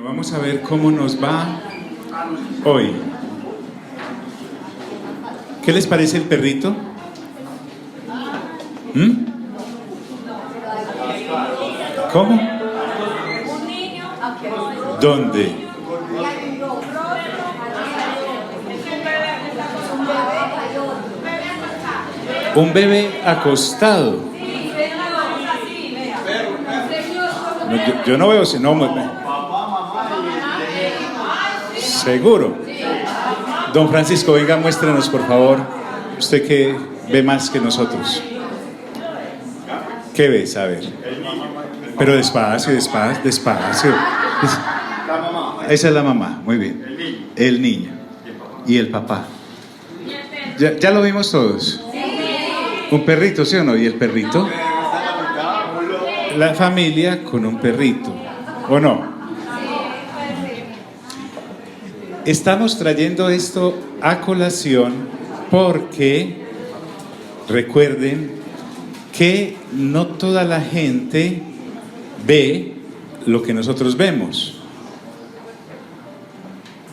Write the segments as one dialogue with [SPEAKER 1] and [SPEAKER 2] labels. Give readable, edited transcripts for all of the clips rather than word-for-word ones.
[SPEAKER 1] Vamos a ver cómo nos va hoy. ¿Qué les parece el perrito? ¿Cómo? ¿Dónde? Un bebé acostado. No, yo no veo, seguro. Don Francisco, venga, muéstrenos por favor. Usted que ve más que nosotros. ¿Qué ves? A ver. Pero despacio, despacio, despacio. Esa es la mamá, muy bien. El niño. Y el papá. Ya lo vimos todos. Un perrito, ¿sí o no? ¿Y el perrito? La familia con un perrito, ¿o no? Estamos trayendo esto a colación porque recuerden que no toda la gente ve lo que nosotros vemos.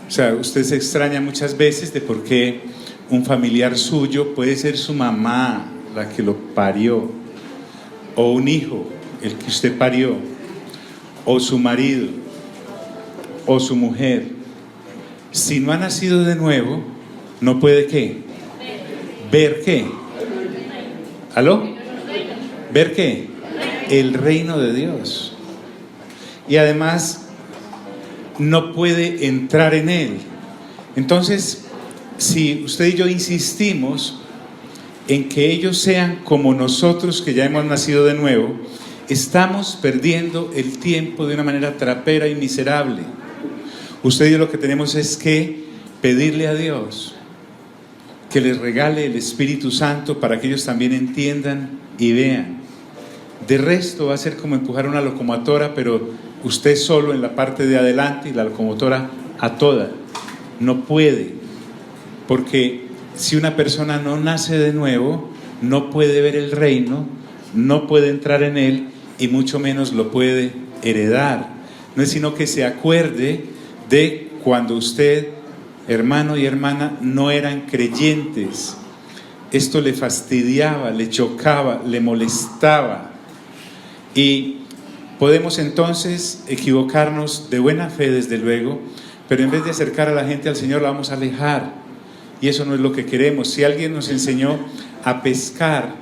[SPEAKER 1] O sea, usted se extraña muchas veces de por qué un familiar suyo puede ser su mamá, la que lo parió, o un hijo, el que usted parió, o su marido, o su mujer. Si no ha nacido de nuevo, no puede ¿qué? ¿Ver qué? ¿Aló? ¿Ver qué? El reino de Dios. Y además, no puede entrar en él. Entonces, si usted y yo insistimos en que ellos sean como nosotros que ya hemos nacido de nuevo, estamos perdiendo el tiempo de una manera trapera y miserable. Usted y yo lo que tenemos es que pedirle a Dios que les regale el Espíritu Santo para que ellos también entiendan y vean. De resto va a ser como empujar una locomotora, pero usted solo en la parte de adelante y la locomotora a toda. No puede, porque si una persona no nace de nuevo, no puede ver el reino, no puede entrar en él y mucho menos lo puede heredar. No es sino que se acuerde de cuando usted, hermano y hermana, no eran creyentes. Esto le fastidiaba, le chocaba, le molestaba. Y podemos entonces equivocarnos de buena fe, desde luego, pero en vez de acercar a la gente al Señor, la vamos a alejar. Y eso no es lo que queremos. Si alguien nos enseñó a pescar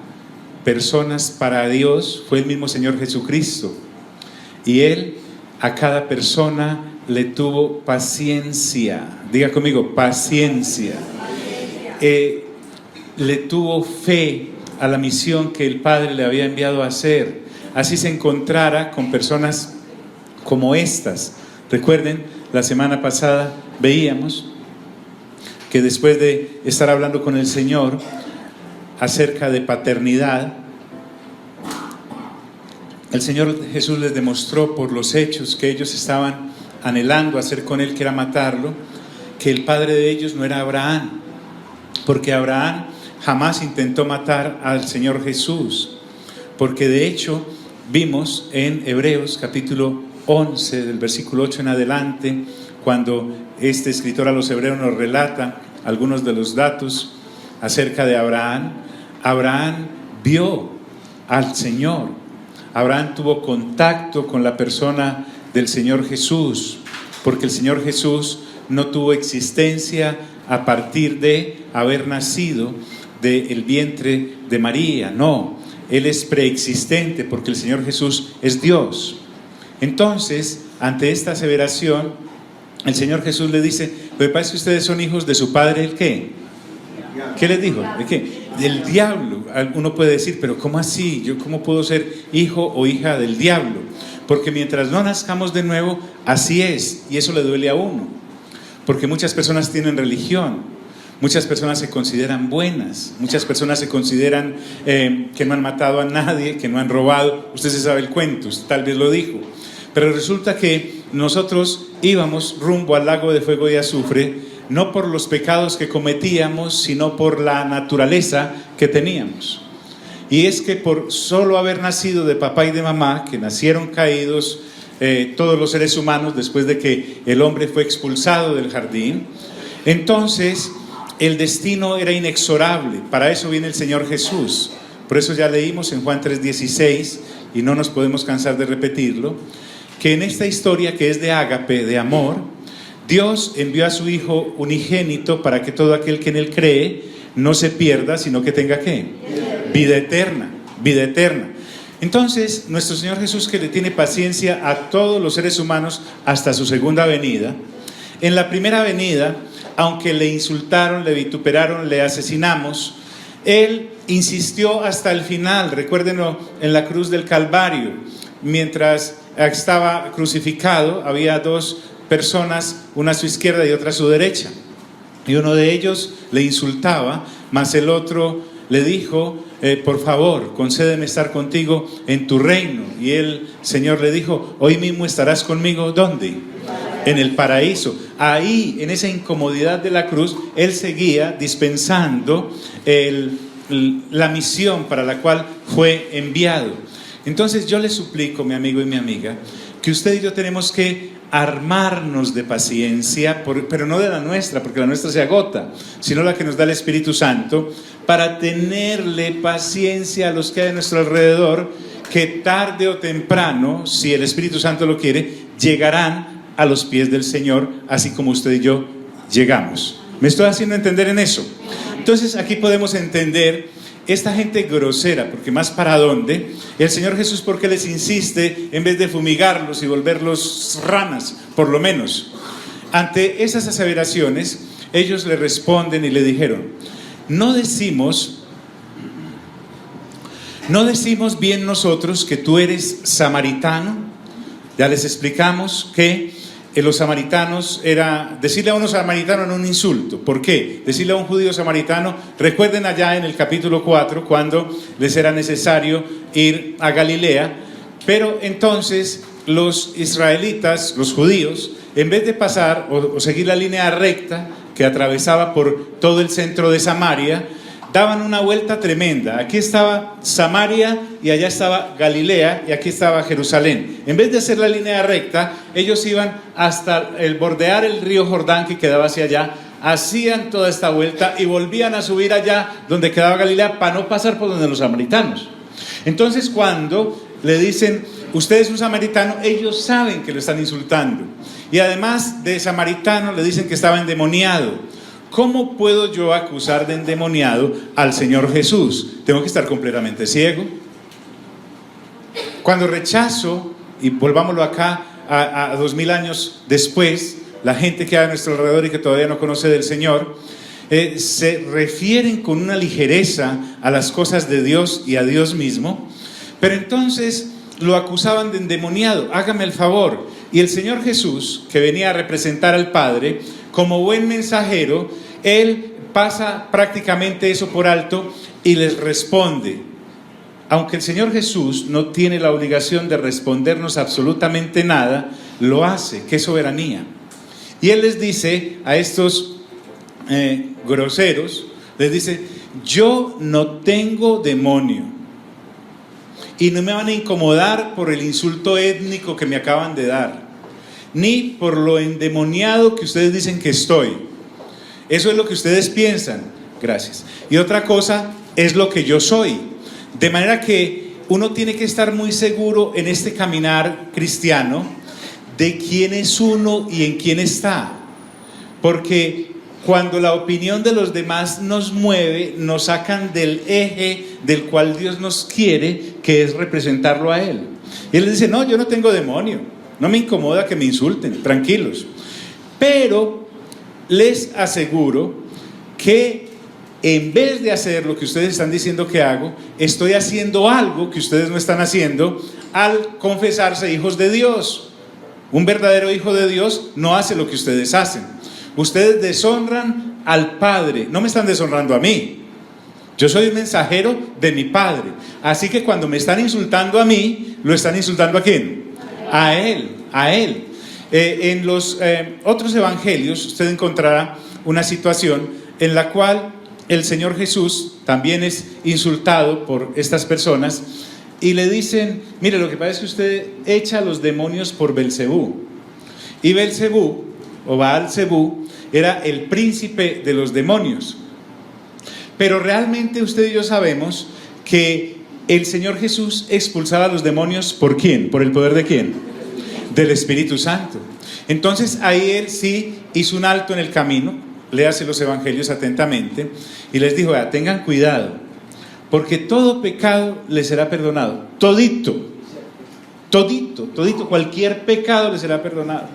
[SPEAKER 1] personas para Dios, fue el mismo Señor Jesucristo. Y Él a cada persona le tuvo paciencia. Diga conmigo, paciencia. Le tuvo fe a la misión que el Padre le había enviado a hacer. Así se encontrara con personas como estas. Recuerden, la semana pasada veíamos que después de estar hablando con el Señor acerca de paternidad, el Señor Jesús les demostró por los hechos que ellos estaban anhelando hacer con Él, que era matarlo, que el padre de ellos no era Abraham, porque Abraham jamás intentó matar al Señor Jesús, porque de hecho vimos en Hebreos capítulo 11, del versículo 8 en adelante, cuando este escritor a los hebreos nos relata algunos de los datos acerca de Abraham. Abraham vio al Señor. Abraham tuvo contacto con la persona del Señor Jesús, porque el Señor Jesús no tuvo existencia a partir de haber nacido del vientre de María. No, Él es preexistente porque el Señor Jesús es Dios. Entonces, ante esta aseveración, el Señor Jesús le dice: "Me parece que ustedes son hijos de su padre, ¿el qué?". ¿Qué les dijo? ¿De qué? Del diablo. Uno puede decir, pero ¿cómo así? ¿Yo cómo puedo ser hijo o hija del diablo? Porque mientras no nazcamos de nuevo, así es, y eso le duele a uno. Porque muchas personas tienen religión, muchas personas se consideran buenas, muchas personas se consideran que no han matado a nadie, que no han robado. Usted se sabe el cuento, usted tal vez lo dijo. Pero resulta que nosotros íbamos rumbo al lago de fuego y azufre, no por los pecados que cometíamos, sino por la naturaleza que teníamos. Y es que por solo haber nacido de papá y de mamá, que nacieron caídos, todos los seres humanos después de que el hombre fue expulsado del jardín. Entonces el destino era inexorable. Para eso viene el Señor Jesús. Por eso ya leímos en Juan 3:16, y no nos podemos cansar de repetirlo, que en esta historia que es de ágape, de amor, Dios envió a su Hijo unigénito para que todo aquel que en Él cree no se pierda, sino que tenga ¿qué? Vida eterna, vida eterna. Entonces, nuestro Señor Jesús, que le tiene paciencia a todos los seres humanos hasta su segunda venida, en la primera venida, aunque le insultaron, le vituperaron, le asesinamos, Él insistió hasta el final. Recuérdenlo en la cruz del Calvario. Mientras estaba crucificado, había dos personas, una a su izquierda y otra a su derecha. Y uno de ellos le insultaba, mas el otro le dijo: por favor, concédeme estar contigo en tu reino. Y el Señor le dijo: hoy mismo estarás conmigo, ¿dónde? En el paraíso. Ahí, en esa incomodidad de la cruz, Él seguía dispensando la misión para la cual fue enviado. Entonces yo le suplico, mi amigo y mi amiga, que usted y yo tenemos que armarnos de paciencia, pero no de la nuestra, porque la nuestra se agota, sino la que nos da el Espíritu Santo, para tenerle paciencia a los que hay a nuestro alrededor, que tarde o temprano, si el Espíritu Santo lo quiere, llegarán a los pies del Señor, así como usted y yo llegamos. ¿Me estoy haciendo entender en eso? Entonces aquí podemos entender esta gente grosera, porque más para dónde. El Señor Jesús, ¿por qué les insiste en vez de fumigarlos y volverlos ranas, por lo menos? Ante esas aseveraciones, ellos le responden y le dijeron: no decimos bien nosotros que tú eres samaritano. Ya les explicamos que los samaritanos era, decirle a uno samaritano en un insulto. ¿Por qué? Decirle a un judío samaritano, recuerden allá en el capítulo 4, cuando les era necesario ir a Galilea, pero entonces los israelitas, los judíos, en vez de pasar o seguir la línea recta que atravesaba por todo el centro de Samaria, daban una vuelta tremenda. Aquí estaba Samaria y allá estaba Galilea y aquí estaba Jerusalén. En vez de hacer la línea recta, ellos iban hasta el bordear el río Jordán, que quedaba hacia allá, hacían toda esta vuelta y volvían a subir allá donde quedaba Galilea para no pasar por donde los samaritanos. Entonces, cuando le dicen: usted es un samaritano, ellos saben que lo están insultando, y además de samaritano le dicen que estaba endemoniado. ¿Cómo puedo yo acusar de endemoniado al Señor Jesús? ¿Tengo que estar completamente ciego? Cuando rechazo, y volvámoslo acá a 2000 años después, la gente que hay a nuestro alrededor y que todavía no conoce del Señor, se refieren con una ligereza a las cosas de Dios y a Dios mismo, pero entonces lo acusaban de endemoniado. Hágame el favor. Y el Señor Jesús, que venía a representar al Padre, como buen mensajero, Él pasa prácticamente eso por alto y les responde. Aunque el Señor Jesús no tiene la obligación de respondernos absolutamente nada, lo hace. ¡Qué soberanía! Y Él les dice a estos groseros, les dice: yo no tengo demonio y no me van a incomodar por el insulto étnico que me acaban de dar, ni por lo endemoniado que ustedes dicen que estoy. Eso es lo que ustedes piensan. Gracias. Y otra cosa es lo que yo soy. De manera que uno tiene que estar muy seguro en este caminar cristiano de quién es uno y en quién está. Porque cuando la opinión de los demás nos mueve, nos sacan del eje del cual Dios nos quiere, que es representarlo a Él. Y Él les dice: no, yo no tengo demonio, no me incomoda que me insulten, tranquilos. Pero les aseguro que en vez de hacer lo que ustedes están diciendo que hago, estoy haciendo algo que ustedes no están haciendo al confesarse hijos de Dios. Un verdadero hijo de Dios no hace lo que ustedes hacen. Ustedes deshonran al Padre, no me están deshonrando a mí. Yo soy un mensajero de mi Padre. Así que cuando me están insultando a mí, ¿lo están insultando a quién? A Él, a Él. En los otros evangelios usted encontrará una situación en la cual el Señor Jesús también es insultado por estas personas. y le dicen: mire, lo que pasa es que usted echa a los demonios por Belcebú. Y Belcebú, o Baal-Zebú, era el príncipe de los demonios. Pero realmente usted y yo sabemos que el Señor Jesús expulsaba a los demonios, ¿por quién? ¿Por el poder de quién? Del Espíritu Santo. Entonces ahí Él sí hizo un alto en el camino, léase los evangelios atentamente, y les dijo: tengan cuidado, porque todo pecado les será perdonado. Todito, cualquier pecado les será perdonado.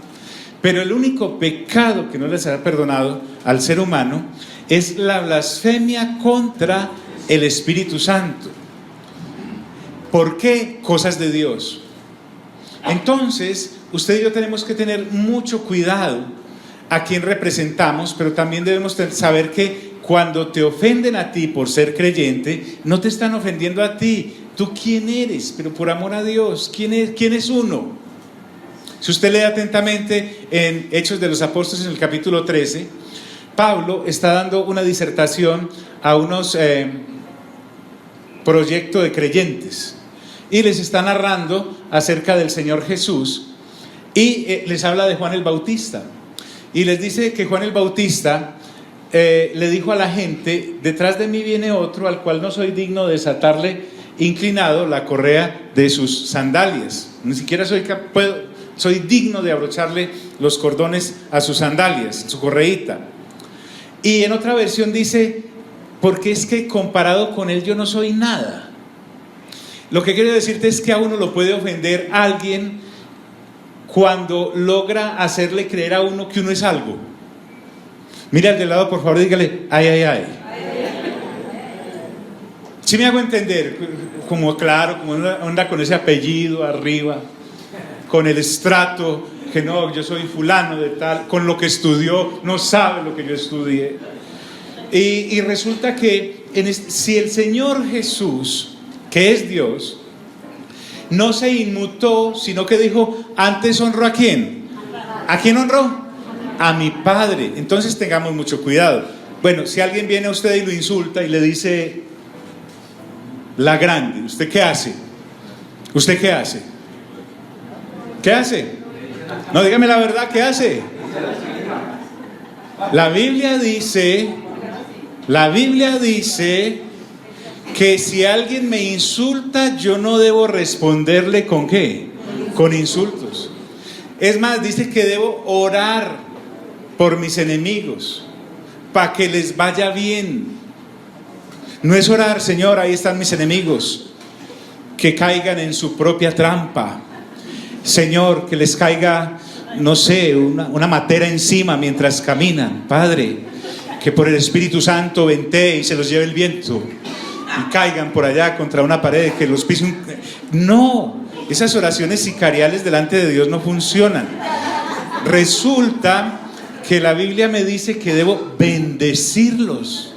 [SPEAKER 1] Pero el único pecado que no les será perdonado al ser humano es la blasfemia contra el Espíritu Santo. ¿Por qué? Cosas de Dios. Entonces, usted y yo tenemos que tener mucho cuidado a quién representamos, pero también debemos saber que cuando te ofenden a ti por ser creyente, no te están ofendiendo a ti. ¿Tú quién eres? Pero por amor a Dios, ¿quién es uno? Si usted lee atentamente en Hechos de los Apóstoles, en el capítulo 13, Pablo está dando una disertación a unos proyectos de creyentes y les está narrando acerca del Señor Jesús, y les habla de Juan el Bautista y les dice que Juan el Bautista le dijo a la gente: detrás de mí viene otro al cual no soy digno de desatarle inclinado la correa de sus sandalias. Ni siquiera soy digno de abrocharle los cordones a sus sandalias, su correíta. Y en otra versión dice: porque es que comparado con él yo no soy nada. Lo que quiero decirte es que a uno lo puede ofender alguien cuando logra hacerle creer a uno que uno es algo. Mira al de lado, por favor, dígale: ay, ay, ay. ¿Sí me hago entender? Como claro, como anda con ese apellido arriba, con el estrato, que no, yo soy fulano de tal, con lo que estudió, no sabe lo que yo estudié. Y resulta que si el Señor Jesús, que es Dios, no se inmutó, sino que dijo: antes honró ¿a quién? ¿A quién honró? A mi Padre. Entonces tengamos mucho cuidado. Bueno, si alguien viene a usted y lo insulta y le dice la grande, ¿usted qué hace? ¿Usted qué hace? ¿Qué hace? No, dígame la verdad, ¿qué hace? La Biblia dice que si alguien me insulta, yo no debo responderle ¿con qué? Con insultos. Es más, dice que debo orar por mis enemigos para que les vaya bien. No es orar: Señor, ahí están mis enemigos, que caigan en su propia trampa. Señor, que les caiga, no sé, una matera encima mientras caminan. Padre, que por el Espíritu Santo ventee y se los lleve el viento y caigan por allá contra una pared, que los pise No, esas oraciones sicariales delante de Dios no funcionan. Resulta que la Biblia me dice que debo bendecirlos.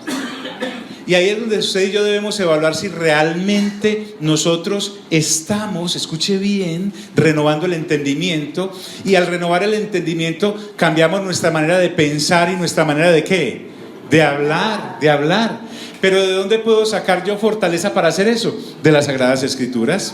[SPEAKER 1] Y ahí es donde usted y yo debemos evaluar si realmente nosotros estamos, escuche bien, renovando el entendimiento. Y al renovar el entendimiento cambiamos nuestra manera de pensar y nuestra manera de ¿qué? De hablar. Pero ¿de dónde puedo sacar yo fortaleza para hacer eso? De las Sagradas Escrituras.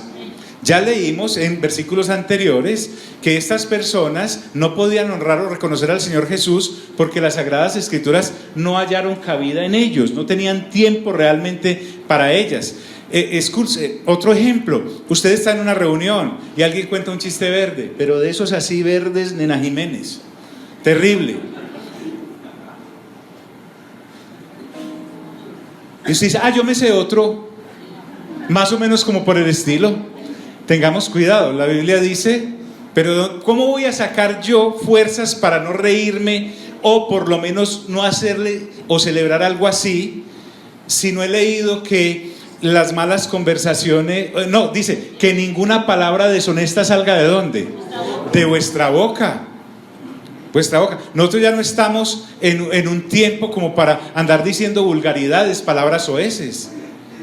[SPEAKER 1] Ya leímos en versículos anteriores que estas personas no podían honrar o reconocer al Señor Jesús porque las Sagradas Escrituras no hallaron cabida en ellos, no tenían tiempo realmente para ellas. Otro ejemplo: usted está en una reunión y alguien cuenta un chiste verde, pero de esos así verdes, Nena Jiménez, terrible. Y usted dice: yo me sé otro, más o menos como por el estilo. Tengamos cuidado, la Biblia dice: pero ¿cómo voy a sacar yo fuerzas para no reírme o por lo menos no hacerle o celebrar algo así si no he leído que las malas conversaciones, no, dice que ninguna palabra deshonesta salga ¿de dónde? De vuestra boca. Vuestra boca. Nosotros ya no estamos en un tiempo como para andar diciendo vulgaridades, palabras soeces.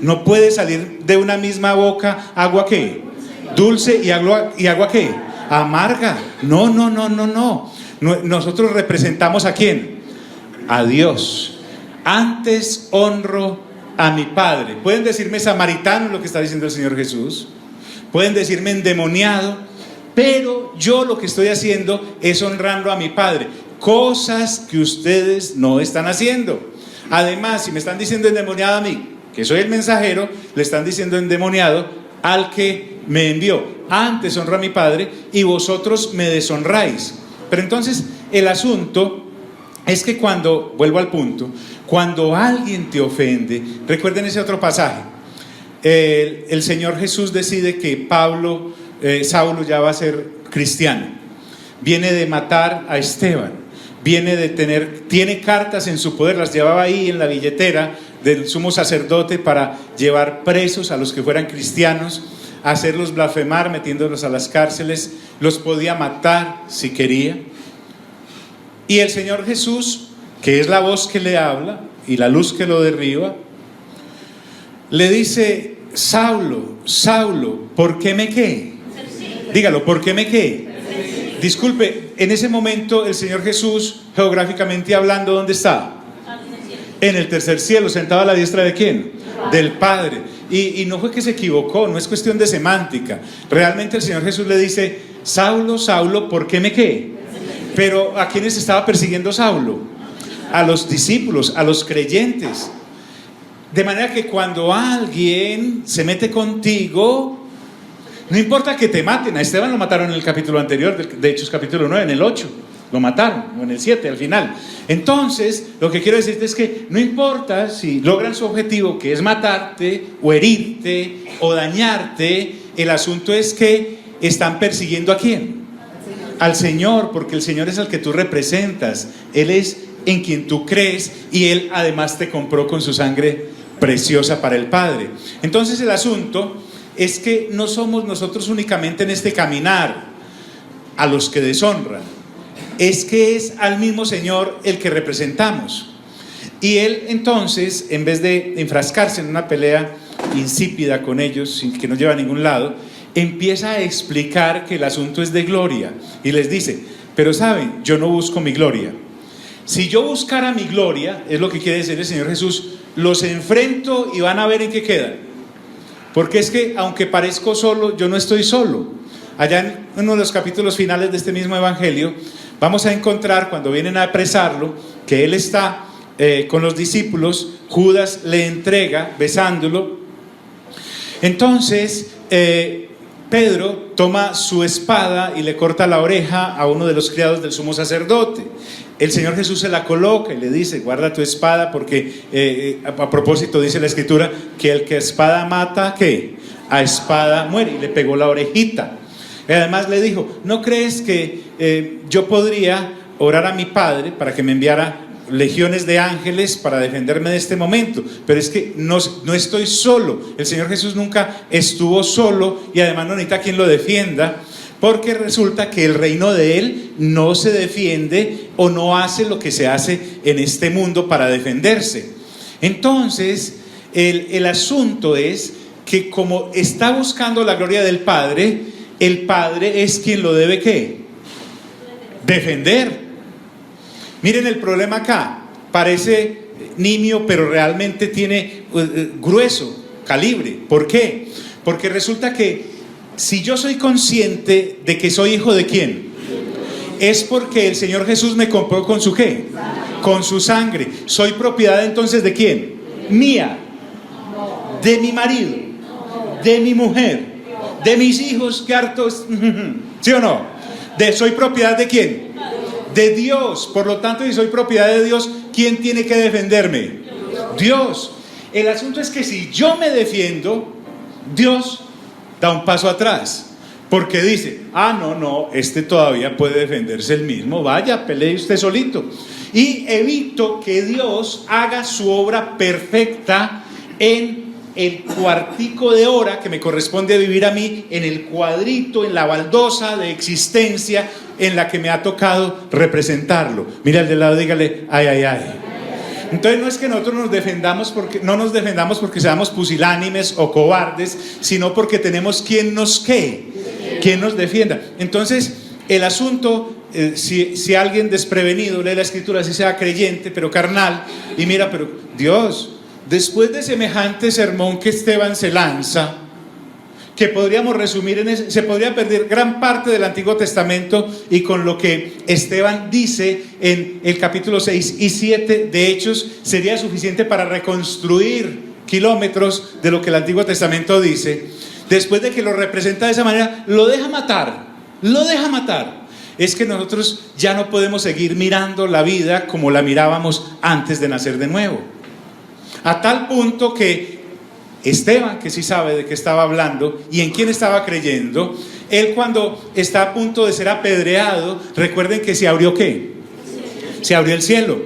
[SPEAKER 1] No puede salir de una misma boca agua ¿qué? Dulce y agua ¿qué? Amarga. No. Nosotros representamos ¿a quién? A Dios. Antes honro a mi Padre. ¿Pueden decirme samaritano lo que está diciendo el Señor Jesús? pueden decirme endemoniado, pero yo lo que estoy haciendo es honrando a mi Padre, cosas que ustedes no están haciendo. Además, si me están diciendo endemoniado a mí, que soy el mensajero, le están diciendo endemoniado al que me envió. Antes honro a mi Padre y vosotros me deshonráis. Pero entonces el asunto es que vuelvo al punto, cuando alguien te ofende, recuerden ese otro pasaje, el Señor Jesús decide que Saulo ya va a ser cristiano, viene de matar a Esteban, tiene cartas en su poder, las llevaba ahí en la billetera del sumo sacerdote para llevar presos a los que fueran cristianos, hacerlos blasfemar metiéndolos a las cárceles, los podía matar si quería. Y el Señor Jesús, que es la voz que le habla y la luz que lo derriba, le dice: Saulo, Saulo, ¿por qué me qué? Dígalo, ¿por qué me qué? Disculpe, en ese momento el Señor Jesús, geográficamente hablando, ¿dónde está? En el tercer cielo, sentado a la diestra ¿de quién? Del Padre. Y no fue que se equivocó, no es cuestión de semántica. Realmente el Señor Jesús le dice: Saulo, Saulo, ¿por qué me qué? Pero ¿a quiénes estaba persiguiendo Saulo? A los discípulos, a los creyentes. De manera que cuando alguien se mete contigo, no importa que te maten. A Esteban lo mataron en el capítulo anterior, de Hechos capítulo 9, en el 8 lo mataron, o en el 7 al final. Entonces lo que quiero decirte es que no importa si logran su objetivo, que es matarte o herirte o dañarte, el asunto es que están persiguiendo ¿a quién? Al Señor, porque el Señor es el que tú representas, Él es en quien tú crees y Él además te compró con su sangre preciosa para el Padre. Entonces el asunto es que no somos nosotros únicamente en este caminar a los que deshonran, es que es al mismo Señor el que representamos. Y Él entonces, en vez de enfrascarse en una pelea insípida con ellos, sin que no lleva a ningún lado, empieza a explicar que el asunto es de gloria y les dice: pero saben, yo no busco mi gloria. Si yo buscara mi gloria, es lo que quiere decir el Señor Jesús, los enfrento y van a ver en qué quedan. Porque es que aunque parezco solo, yo no estoy solo. Allá en uno de los capítulos finales de este mismo evangelio vamos a encontrar, cuando vienen a apresarlo, que Él está con los discípulos, Judas le entrega besándolo. Entonces Pedro toma su espada y le corta la oreja a uno de los criados del sumo sacerdote. El Señor Jesús se la coloca y le dice: guarda tu espada, porque a propósito dice la Escritura que el que a espada mata, ¿qué? A espada muere. Y le pegó la orejita. Y además le dijo: ¿no crees que yo podría orar a mi Padre para que me enviara legiones de ángeles para defenderme de este momento? Pero es que no estoy solo. El Señor Jesús nunca estuvo solo y además no necesita quien lo defienda, porque resulta que el reino de Él no se defiende o no hace lo que se hace en este mundo para defenderse. Entonces el asunto es que como está buscando la gloria del Padre, el Padre es quien lo debe ¿qué? Defender. Miren el problema acá, parece nimio pero realmente tiene grueso calibre. ¿Por qué? Porque resulta que si yo soy consciente de que soy hijo de ¿quién? Es porque el Señor Jesús me compró con su ¿qué? Con su sangre. ¿Soy propiedad entonces de quién? Mía, de mi marido, de mi mujer, de mis hijos, que hartos, ¿sí o no? ¿Soy propiedad de quién? De Dios. Por lo tanto, si soy propiedad de Dios, ¿quién tiene que defenderme? Dios. El asunto es que si yo me defiendo, Dios da un paso atrás, porque dice: no, este todavía puede defenderse el mismo, vaya, pelee usted solito. Y evito que Dios haga su obra perfecta en el cuartico de hora que me corresponde vivir a mí, en el cuadrito, en la baldosa de existencia en la que me ha tocado representarlo. Mira al de lado, dígale: ay, ay, ay. Entonces no es que nosotros no nos defendamos porque seamos pusilánimes o cobardes, sino porque tenemos quien nos defienda. Entonces el asunto, si alguien desprevenido lee la Escritura, así sea creyente pero carnal, y mira, pero Dios, después de semejante sermón que Esteban se lanza, que podríamos resumir en ese, se podría perder gran parte del Antiguo Testamento y con lo que Esteban dice en el capítulo 6 y 7 de Hechos sería suficiente para reconstruir kilómetros de lo que el Antiguo Testamento dice. Después de que lo representa de esa manera, lo deja matar. Es que nosotros ya no podemos seguir mirando la vida como la mirábamos antes de nacer de nuevo. A tal punto que Esteban, que sí sabe de qué estaba hablando y en quién estaba creyendo, él cuando está a punto de ser apedreado, recuerden que se abrió ¿qué? Se abrió el cielo.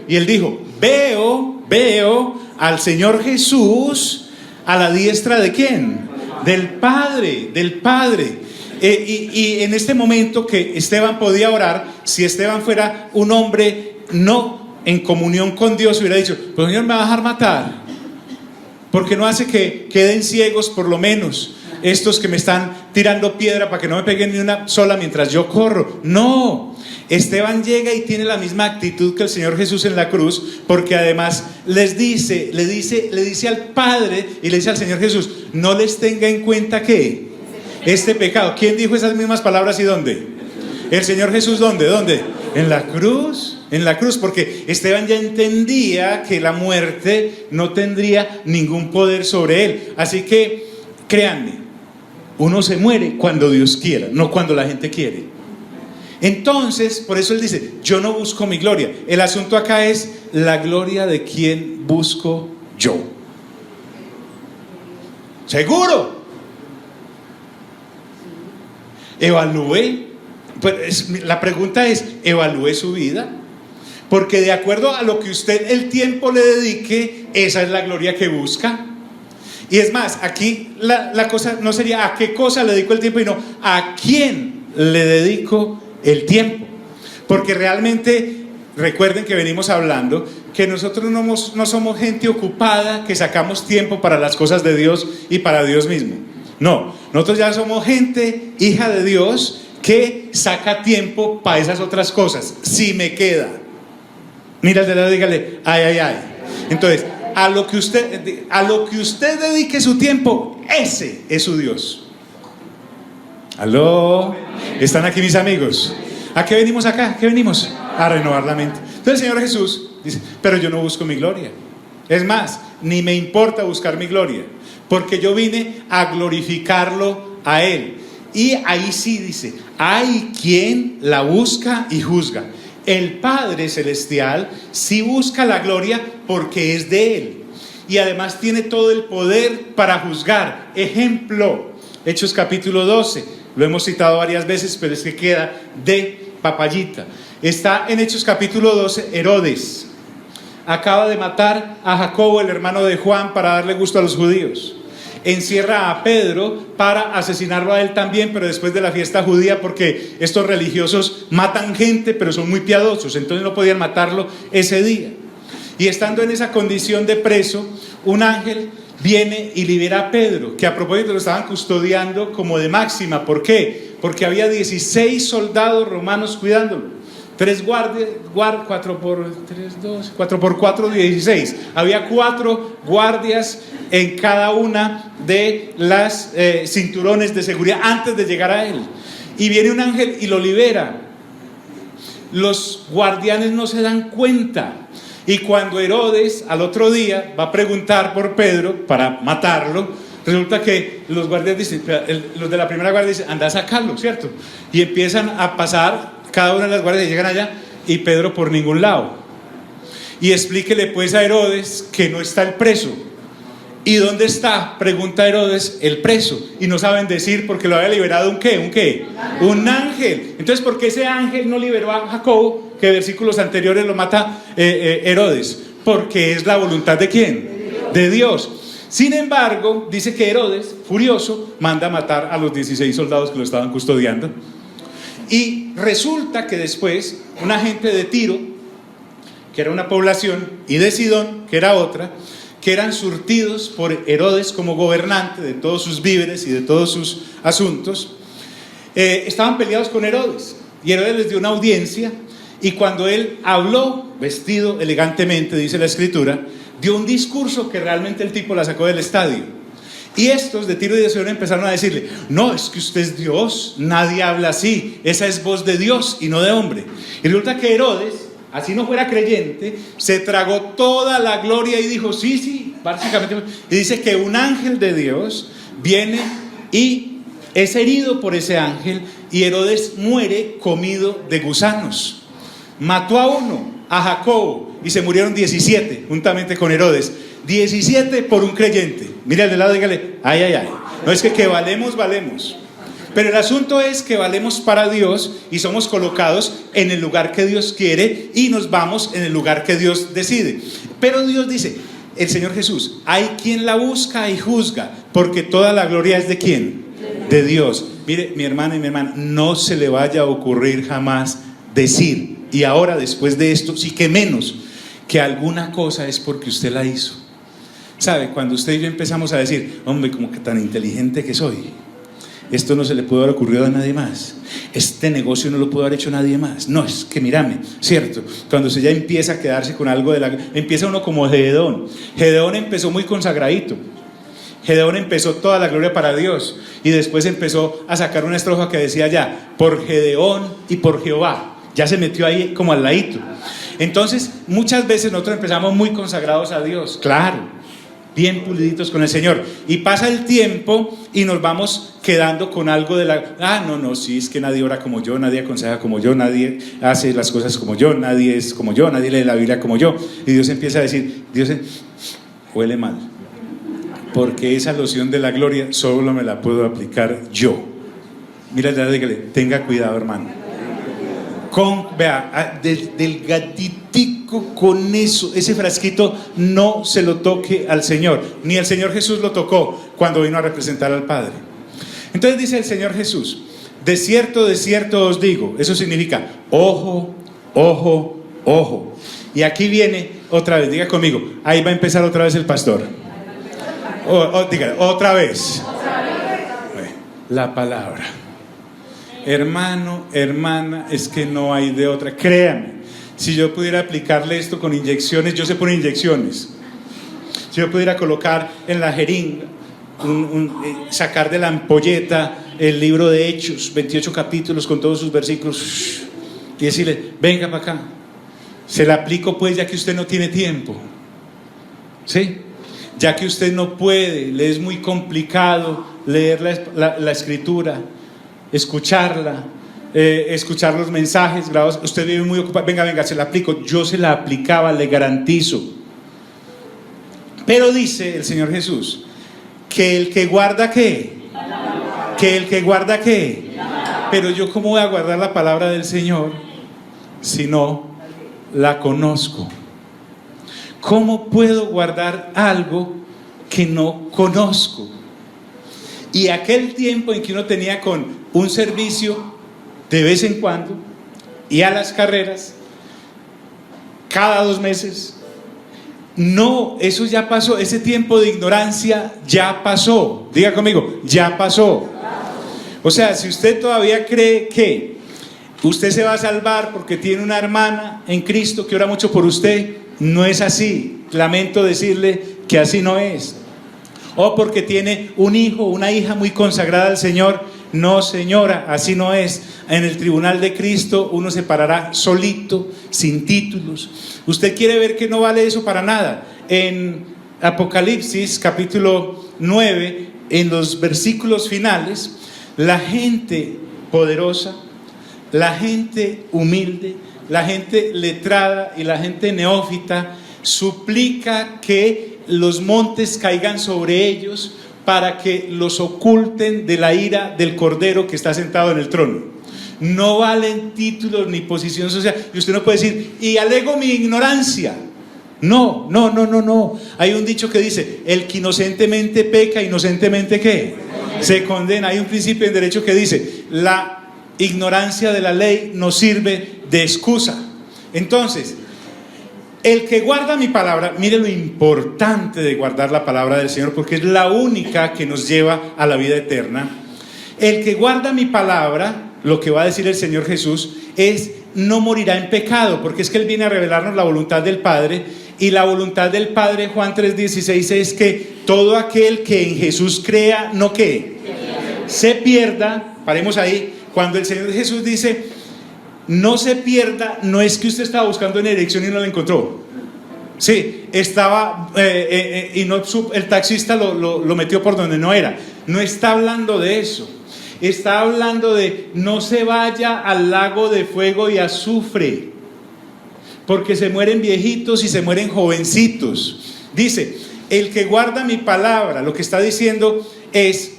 [SPEAKER 1] Y él dijo: veo al Señor Jesús a la diestra ¿de quién? Del Padre. Y en este momento que Esteban podía orar, si Esteban fuera un hombre no en comunión con Dios, hubiera dicho: pues Señor, me va a dejar matar, porque no hace que queden ciegos por lo menos estos que me están tirando piedra para que no me peguen ni una sola mientras yo corro. No, Esteban llega y tiene la misma actitud que el Señor Jesús en la cruz, porque además le dice al Padre y le dice al Señor Jesús: no les tenga en cuenta que este pecado. ¿Quién dijo esas mismas palabras y dónde? El Señor Jesús. ¿Dónde? En la cruz, porque Esteban ya entendía que la muerte no tendría ningún poder sobre él. Así que créanme, uno se muere cuando Dios quiera, no cuando la gente quiere. Entonces, por eso él dice: yo no busco mi gloria. El asunto acá es la gloria de quien busco yo. ¿Seguro? Evalúe. Pues la pregunta es: ¿evalúe su vida? Porque de acuerdo a lo que usted el tiempo le dedique, esa es la gloria que busca. Y es más, aquí la cosa no sería a qué cosa le dedico el tiempo, sino a quién le dedico el tiempo. Porque realmente, recuerden que venimos hablando que nosotros no somos gente ocupada que sacamos tiempo para las cosas de Dios y para Dios mismo. No, nosotros ya somos gente hija de Dios que saca tiempo para esas otras cosas. Si me queda, mira al de lado, dígale: ay. Entonces, a lo que usted dedique su tiempo, ese es su Dios. ¿Aló? ¿Están aquí mis amigos? ¿A qué venimos acá? ¿Qué venimos? A renovar la mente. Entonces el Señor Jesús dice: pero yo no busco mi gloria. Es más, ni me importa buscar mi gloria, porque yo vine a glorificarlo a Él. Y ahí sí dice: hay quien la busca y juzga. El Padre Celestial sí busca la gloria porque es de Él, y además tiene todo el poder para juzgar. Ejemplo, Hechos capítulo 12, lo hemos citado varias veces, pero es que queda de papayita. Está en Hechos capítulo 12, Herodes acaba de matar a Jacobo, el hermano de Juan, para darle gusto a los judíos. Encierra a Pedro para asesinarlo a él también, pero después de la fiesta judía, porque estos religiosos matan gente, pero son muy piadosos, entonces no podían matarlo ese día. Y estando en esa condición de preso, un ángel viene y libera a Pedro, que a propósito lo estaban custodiando como de máxima. ¿Por qué? Porque había 16 soldados romanos cuidándolo. 3 guardias, 4 por 3, 12, 4 por 4, 16. Había 4 guardias en cada una de las cinturones de seguridad antes de llegar a él. Y viene un ángel y lo libera. Los guardianes no se dan cuenta. Y cuando Herodes al otro día va a preguntar por Pedro para matarlo, resulta que los guardias dicen, los de la primera guardia dicen: anda a sacarlo, ¿cierto? Y empiezan a pasar cada una de las guardias y llegan allá, y Pedro por ningún lado. Y explíquele pues a Herodes que no está el preso. ¿Y dónde está? Pregunta Herodes, el preso. Y no saben decir porque lo había liberado ¿un qué? Un ángel. Entonces, ¿por qué ese ángel no liberó a Jacobo, que versículos anteriores lo mata Herodes? Porque es la voluntad ¿de quién? De Dios. Sin embargo, dice que Herodes, furioso, manda a matar a los 16 soldados que lo estaban custodiando. Y resulta que después una gente de Tiro, que era una población, y de Sidón, que era otra, que eran surtidos por Herodes como gobernante de todos sus víveres y de todos sus asuntos, estaban peleados con Herodes. Y Herodes les dio una audiencia, y cuando él habló, vestido elegantemente, dice la escritura, dio un discurso que realmente el tipo la sacó del estadio. Y estos de Tiro y de Sidón empezaron a decirle: no, es que usted es Dios, nadie habla así, esa es voz de Dios y no de hombre. Y resulta que Herodes, así no fuera creyente, se tragó toda la gloria y dijo: sí, básicamente. Y dice que un ángel de Dios viene y es herido por ese ángel, y Herodes muere comido de gusanos. Mató a uno, a Jacobo, y se murieron 17 juntamente con Herodes. 17 por un creyente. Mira al de lado, dígale: ay. No es que valemos. Pero el asunto es que valemos para Dios y somos colocados en el lugar que Dios quiere y nos vamos en el lugar que Dios decide. Pero Dios dice, el Señor Jesús: hay quien la busca y juzga, porque toda la gloria es de ¿quién? De Dios. Mire, mi hermana y mi hermana, no se le vaya a ocurrir jamás decir, y ahora después de esto sí que menos, que alguna cosa es porque usted la hizo. ¿Sabe? Cuando usted y yo empezamos a decir: hombre, como que tan inteligente que soy, esto no se le pudo haber ocurrido a nadie más, este negocio no lo pudo haber hecho nadie más, no, es que mírame, ¿cierto? Cuando usted ya empieza a quedarse con algo empieza uno como Gedeón. Gedeón empezó muy consagradito, Gedeón empezó toda la gloria para Dios, y después empezó a sacar una estrofa que decía ya: por Gedeón y por Jehová. Ya se metió ahí como al ladito. Entonces muchas veces nosotros empezamos muy consagrados a Dios, claro, bien puliditos con el Señor, y pasa el tiempo y nos vamos quedando con algo de no, sí, es que nadie ora como yo, nadie aconseja como yo, nadie hace las cosas como yo, nadie es como yo, nadie lee la Biblia como yo. Y Dios empieza a decir: Dios huele mal, porque esa loción de la gloria solo me la puedo aplicar yo. Mira, ya dígale: tenga cuidado, hermano. Vea, del gatitico con eso, ese frasquito no se lo toque al Señor, ni el Señor Jesús lo tocó cuando vino a representar al Padre. Entonces dice el Señor Jesús: de cierto os digo. Eso significa ojo. Y aquí viene otra vez, diga conmigo, ahí va a empezar otra vez el pastor. Diga, otra vez. La palabra. Hermano, hermana, es que no hay de otra. Créame, si yo pudiera aplicarle esto con inyecciones, yo sé poner inyecciones. Si yo pudiera colocar en la jeringa, sacar de la ampolleta el libro de Hechos, 28 capítulos con todos sus versículos, y decirle: venga para acá, se la aplico pues, ya que usted no tiene tiempo, ¿sí? Ya que usted no puede, le es muy complicado leer la escritura, escucharla, escuchar los mensajes grabados, usted vive muy ocupado, venga, se la aplico. Yo se la aplicaba, le garantizo. Pero dice el Señor Jesús que el que guarda ¿qué? Que el que guarda ¿qué? Pero yo, ¿cómo voy a guardar la palabra del Señor si no la conozco? ¿Cómo puedo guardar algo que no conozco? Y aquel tiempo en que uno tenía con un servicio de vez en cuando y a las carreras cada 2 meses, no, eso ya pasó. Ese tiempo de ignorancia ya pasó. Diga conmigo: ya pasó. O sea, si usted todavía cree que usted se va a salvar porque tiene una hermana en Cristo que ora mucho por usted, no es así. Lamento decirle que así no es. O porque tiene un hijo, una hija muy consagrada al Señor. No, señora, así no es. En el tribunal de Cristo uno se parará solito, sin títulos. Usted quiere ver que no vale eso para nada. En Apocalipsis capítulo 9, en los versículos finales, la gente poderosa, la gente humilde, la gente letrada y la gente neófita suplica que los montes caigan sobre ellos para que los oculten de la ira del Cordero que está sentado en el trono. No valen títulos ni posición social. Y usted no puede decir: y alego mi ignorancia. No. Hay un dicho que dice: el que inocentemente peca, inocentemente ¿qué? Se condena. Hay un principio en derecho que dice: la ignorancia de la ley no sirve de excusa. Entonces, el que guarda mi palabra, mire lo importante de guardar la palabra del Señor, porque es la única que nos lleva a la vida eterna. El que guarda mi palabra, lo que va a decir el Señor Jesús es: no morirá en pecado, porque es que Él viene a revelarnos la voluntad del Padre, y la voluntad del Padre, Juan 3:16, es que todo aquel que en Jesús crea, no que se pierda. Paremos ahí. Cuando el Señor Jesús dice no se pierda, no es que usted estaba buscando una dirección y no la encontró. Sí, estaba y no, el taxista lo metió por donde no era. No está hablando de eso. Está hablando de no se vaya al lago de fuego y azufre, porque se mueren viejitos y se mueren jovencitos. Dice, el que guarda mi palabra, lo que está diciendo es,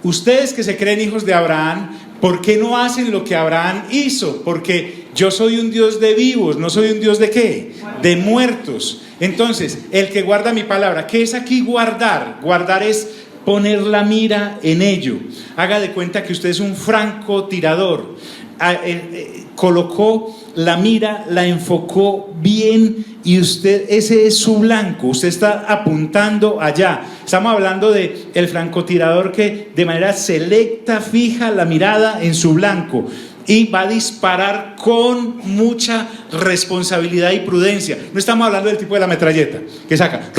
[SPEAKER 1] ustedes que se creen hijos de Abraham, ¿por qué no hacen lo que Abraham hizo? Porque yo soy un Dios de vivos, no soy un Dios de ¿qué? De muertos. Entonces, el que guarda mi palabra, ¿qué es aquí guardar? Guardar es poner la mira en ello. Haga de cuenta que usted es un francotirador. Colocó la mira, la enfocó bien y usted, ese es su blanco, usted está apuntando allá. Estamos hablando de el francotirador que de manera selecta fija la mirada en su blanco y va a disparar con mucha responsabilidad y prudencia. No estamos hablando del tipo de la metralleta que saca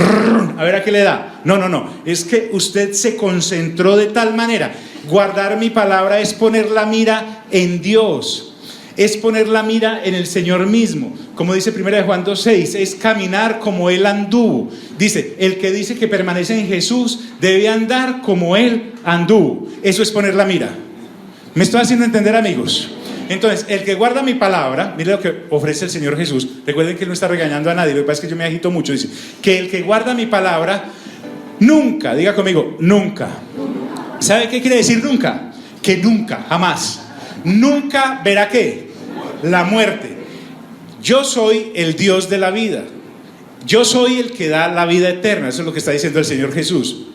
[SPEAKER 1] a ver a qué le da. No, es que usted se concentró de tal manera. Guardar mi palabra es poner la mira en Dios, es poner la mira en el Señor mismo. Como dice 1 Juan 2:6, es caminar como Él anduvo. Dice, el que dice que permanece en Jesús debe andar como Él anduvo. Eso es poner la mira. ¿Me estoy haciendo entender, amigos? Entonces, el que guarda mi palabra, mire lo que ofrece el Señor Jesús. Recuerden que Él no está regañando a nadie, lo que pasa es que yo me agito mucho. Dice, que el que guarda mi palabra, nunca, diga conmigo, nunca. ¿Sabe qué quiere decir nunca? Que nunca, jamás. Nunca verá ¿qué? La muerte. Yo soy el Dios de la vida. Yo soy el que da la vida eterna. Eso es lo que está diciendo el Señor Jesús.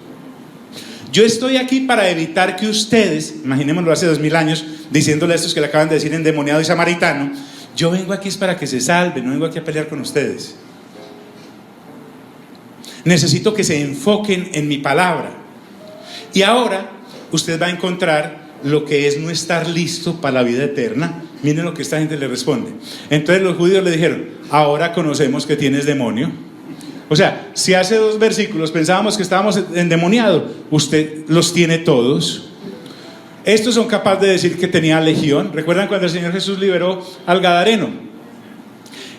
[SPEAKER 1] Yo estoy aquí para evitar que ustedes, imaginémoslo hace 2000 años, diciéndole a estos que le acaban de decir endemoniado y samaritano, yo vengo aquí es para que se salven, no vengo aquí a pelear con ustedes. Necesito que se enfoquen en mi palabra. Y ahora usted va a encontrar lo que es no estar listo para la vida eterna. Miren lo que esta gente le responde. Entonces los judíos le dijeron, ahora conocemos que tienes demonio. O sea, si hace 2 versículos pensábamos que estábamos endemoniados, usted los tiene todos. Estos son capaces de decir que tenía legión. ¿Recuerdan cuando el Señor Jesús liberó al gadareno?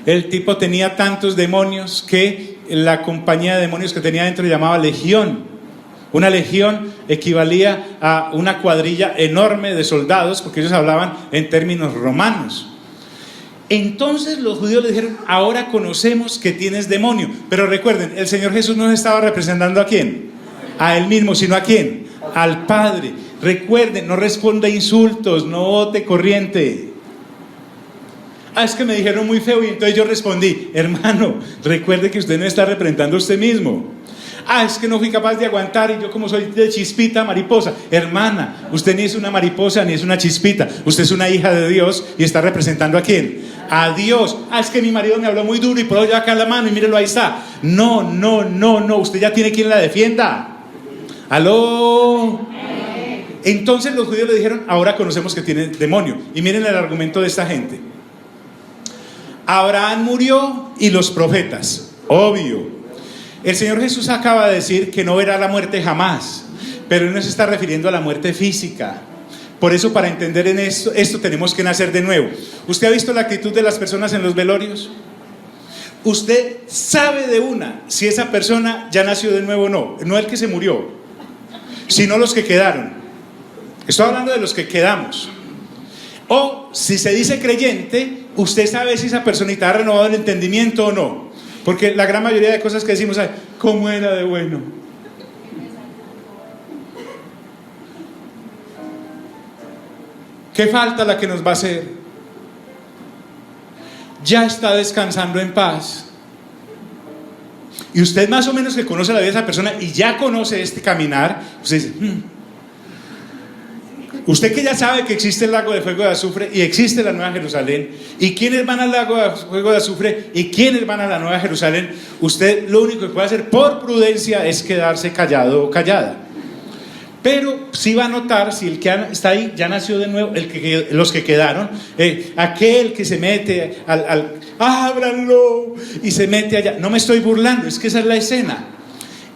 [SPEAKER 1] El tipo tenía tantos demonios que la compañía de demonios que tenía dentro llamaba legión. Una legión equivalía a una cuadrilla enorme de soldados, porque ellos hablaban en términos romanos. Entonces los judíos le dijeron, ahora conocemos que tienes demonio. Pero recuerden, el Señor Jesús no estaba representando a quién, a Él mismo, sino a quién, al Padre. Recuerden, no responda a insultos, no vote corriente. Es que me dijeron muy feo y entonces yo respondí, hermano, recuerde que usted no está representando a usted mismo. Es que no fui capaz de aguantar y yo como soy de chispita, mariposa. Hermana, usted ni es una mariposa ni es una chispita. Usted es una hija de Dios y está representando ¿a quién? A Dios. Es que mi marido me habló muy duro y puedo llevar acá la mano y mírelo, ahí está. No, usted ya tiene quien la defienda. ¿Aló? Entonces los judíos le dijeron, ahora conocemos que tiene demonio. Y miren el argumento de esta gente. Abraham murió y los profetas. Obvio. El Señor Jesús acaba de decir que no verá la muerte jamás, pero Él no se está refiriendo a la muerte física. Por eso, para entender en esto tenemos que nacer de nuevo. ¿Usted ha visto la actitud de las personas en los velorios? Usted sabe de una si esa persona ya nació de nuevo o no. No el que se murió, sino los que quedaron. Estoy hablando de los que quedamos. O si se dice creyente, usted sabe si esa personita ha renovado el entendimiento o no. Porque la gran mayoría de cosas que decimos, ¿cómo era de bueno? ¿Qué falta la que nos va a hacer? Ya está descansando en paz. Y usted más o menos que conoce la vida de esa persona y ya conoce este caminar, usted dice, usted que ya sabe que existe el lago de fuego de azufre y existe la Nueva Jerusalén, y quiénes van al lago de fuego de azufre y quiénes van a la Nueva Jerusalén, usted lo único que puede hacer por prudencia es quedarse callado o callada. Pero sí va a notar si el que está ahí ya nació de nuevo, los que quedaron, aquel que se mete ábranlo y se mete allá. No me estoy burlando, es que esa es la escena.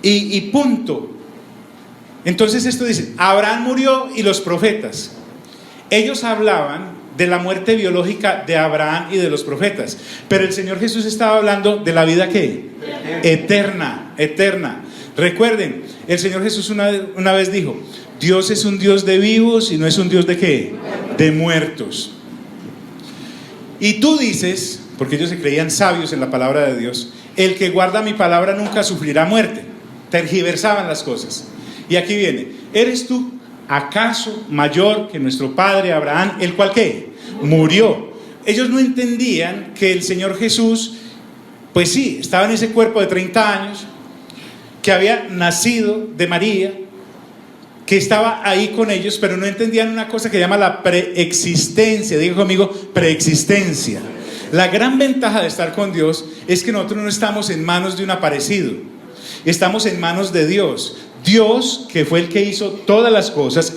[SPEAKER 1] y punto. Entonces esto dice, Abraham murió y los profetas. Ellos hablaban de la muerte biológica de Abraham y de los profetas, pero el Señor Jesús estaba hablando de la vida ¿qué? Eterna, eterna. Recuerden, el Señor Jesús una vez dijo, Dios es un Dios de vivos y no es un Dios de ¿qué? De muertos. Y tú dices, porque ellos se creían sabios en la palabra de Dios, el que guarda mi palabra nunca sufrirá muerte. Tergiversaban las cosas. Y aquí viene, ¿eres tú acaso mayor que nuestro padre Abraham, el cual ¿qué? Murió? Ellos no entendían que el Señor Jesús, pues sí, estaba en ese cuerpo de 30 años, que había nacido de María, que estaba ahí con ellos, pero no entendían una cosa que llama la preexistencia. Diga conmigo, preexistencia. La gran ventaja de estar con Dios es que nosotros no estamos en manos de un aparecido, estamos en manos de Dios. Dios, que fue el que hizo todas las cosas,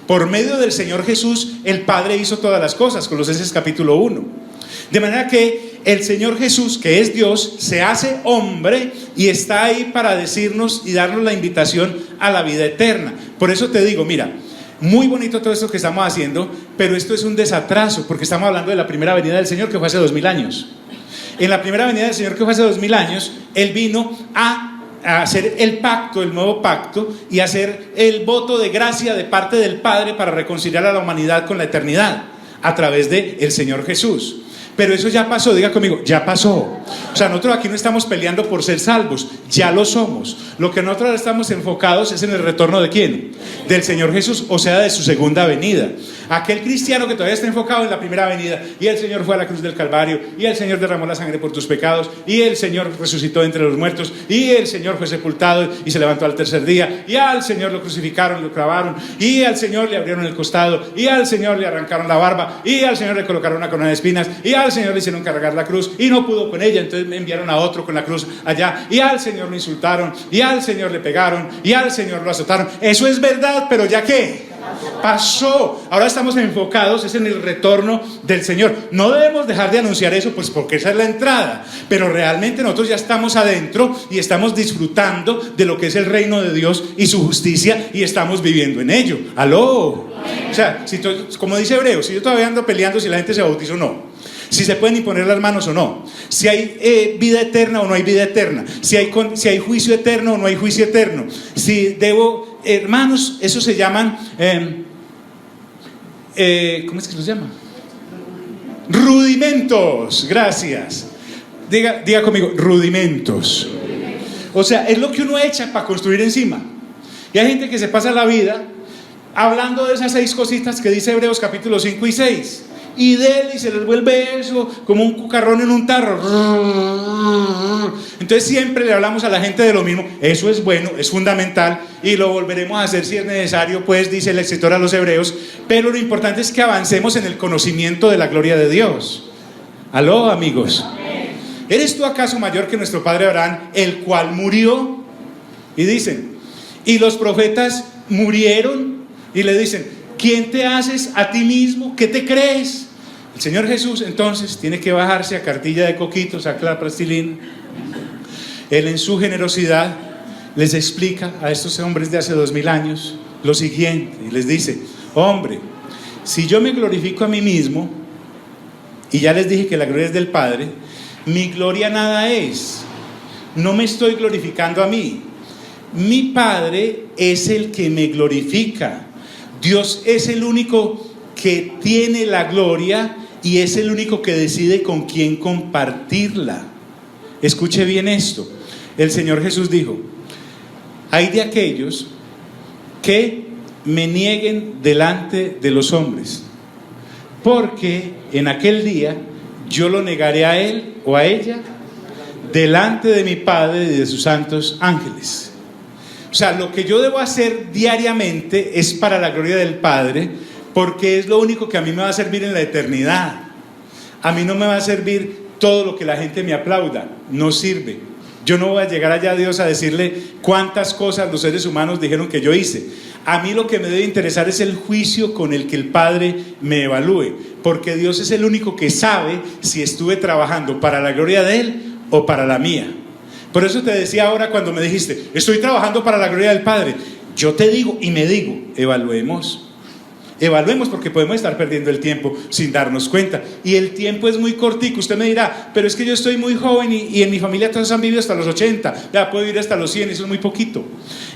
[SPEAKER 1] por medio del Señor Jesús, el Padre hizo todas las cosas, Colosenses capítulo 1. De manera que el Señor Jesús, que es Dios, se hace hombre y está ahí para decirnos y darnos la invitación a la vida eterna. Por eso te digo, mira, muy bonito todo esto que estamos haciendo, pero esto es un desatraso, porque estamos hablando de la primera venida del Señor, que fue hace 2000 años. En la primera venida del Señor, que fue hace 2000 años, Él vino a hacer el pacto, el nuevo pacto, y hacer el voto de gracia de parte del Padre para reconciliar a la humanidad con la eternidad a través de el Señor Jesús. Pero eso ya pasó, diga conmigo, ya pasó. O sea, nosotros aquí no estamos peleando por ser salvos, ya lo somos. Lo que nosotros estamos enfocados es en el retorno ¿de quién? Del Señor Jesús, o sea, de su segunda venida. Aquel cristiano que todavía está enfocado en la primera venida, y el Señor fue a la cruz del Calvario, y el Señor derramó la sangre por tus pecados, y el Señor resucitó entre los muertos, y el Señor fue sepultado y se levantó al tercer día, y al Señor lo crucificaron, lo clavaron, y al Señor le abrieron el costado, y al Señor le arrancaron la barba, y al Señor le colocaron una corona de espinas, y al Señor le hicieron cargar la cruz y no pudo con ella, entonces me enviaron a otro con la cruz allá, y al Señor lo insultaron, y al Señor le pegaron, y al Señor lo azotaron. Eso es verdad, pero ya ¿qué? Pasó. Ahora estamos enfocados es en el retorno del Señor. No debemos dejar de anunciar eso, pues porque esa es la entrada, pero realmente nosotros ya estamos adentro y estamos disfrutando de lo que es el reino de Dios y su justicia, y estamos viviendo en ello. ¿Aló? O sea, como dice Hebreos, si yo todavía ando peleando si la gente se bautiza o no, si se pueden imponer las manos o no, si hay vida eterna o no hay vida eterna, si hay juicio eterno o no hay juicio eterno, si debo, hermanos, eso se llaman ¿cómo es que los llama? Rudimentos. Gracias. Diga conmigo, rudimentos. O sea, es lo que uno echa para construir encima. Y hay gente que se pasa la vida hablando de esas 6 cositas que dice Hebreos capítulo 5 y 6, y de él, y se les vuelve eso como un cucarrón en un tarro. Entonces siempre le hablamos a la gente de lo mismo. Eso es bueno, es fundamental, y lo volveremos a hacer si es necesario, pues, dice el escritor a los Hebreos. Pero lo importante es que avancemos en el conocimiento de la gloria de Dios. ¿Aló, amigos? ¿Eres tú acaso mayor que nuestro padre Abraham, el cual murió? Y dicen, y los profetas murieron, y le dicen, ¿quién te haces a ti mismo? ¿Qué te crees? El Señor Jesús entonces tiene que bajarse a cartilla de coquito, saca la plastilina. Él en su generosidad les explica a estos hombres de hace 2000 años lo siguiente, y les dice, hombre, si yo me glorifico a mí mismo, y ya les dije que la gloria es del Padre, mi gloria nada es, no me estoy glorificando a mí, mi Padre es el que me glorifica. Dios es el único que tiene la gloria y es el único que decide con quién compartirla. Escuche bien esto. El Señor Jesús dijo, hay de aquellos que me nieguen delante de los hombres, porque en aquel día yo lo negaré a él o a ella delante de mi Padre y de sus santos ángeles. O sea, lo que yo debo hacer diariamente es para la gloria del Padre, porque es lo único que a mí me va a servir en la eternidad. A mí no me va a servir todo lo que la gente me aplauda, no sirve. Yo no voy a llegar allá a Dios a decirle cuántas cosas los seres humanos dijeron que yo hice. A mí lo que me debe interesar es el juicio con el que el Padre me evalúe, porque Dios es el único que sabe si estuve trabajando para la gloria de Él o para la mía. Por eso te decía ahora cuando me dijiste, estoy trabajando para la gloria del Padre. Yo te digo y me digo, evaluemos. Evaluemos, porque podemos estar perdiendo el tiempo sin darnos cuenta. Y el tiempo es muy cortico. Usted me dirá, pero es que yo estoy muy joven y en mi familia todos han vivido hasta los 80. Ya puedo vivir hasta los 100, eso es muy poquito.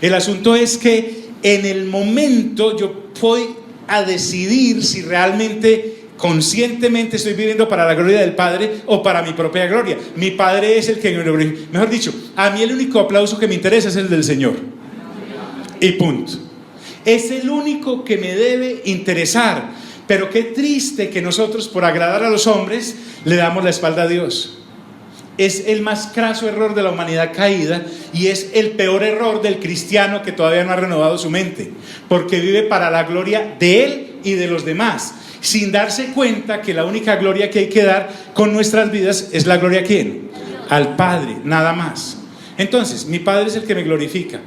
[SPEAKER 1] El asunto es que en el momento yo voy a decidir si realmente conscientemente estoy viviendo para la gloria del Padre o para mi propia gloria. Mi Padre es el que me glorifica. Mejor dicho, a mí el único aplauso que me interesa es el del Señor. Y punto. Es el único que me debe interesar. Pero qué triste que nosotros, por agradar a los hombres, le damos la espalda a Dios. Es el más craso error de la humanidad caída y es el peor error del cristiano que todavía no ha renovado su mente, porque vive para la gloria de él y de los demás, sin darse cuenta que la única gloria que hay que dar con nuestras vidas es la gloria ¿a quién? Al Padre, nada más. Entonces, mi Padre es el que me glorifica.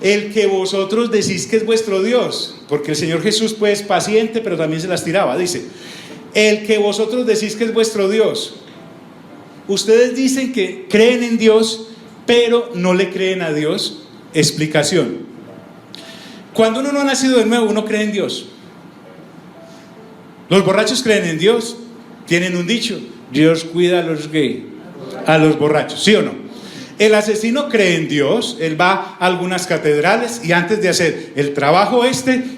[SPEAKER 1] El que vosotros decís que es vuestro Dios, porque el Señor Jesús pues paciente, pero también se las tiraba, dice, el que vosotros decís que es vuestro Dios. Ustedes dicen que creen en Dios, pero no le creen a Dios. Explicación: cuando uno no ha nacido de nuevo, uno cree en Dios. Los borrachos creen en Dios. Tienen un dicho: Dios cuida a los gays, a los borrachos, ¿sí o no? El asesino cree en Dios. Él va a algunas catedrales y antes de hacer el trabajo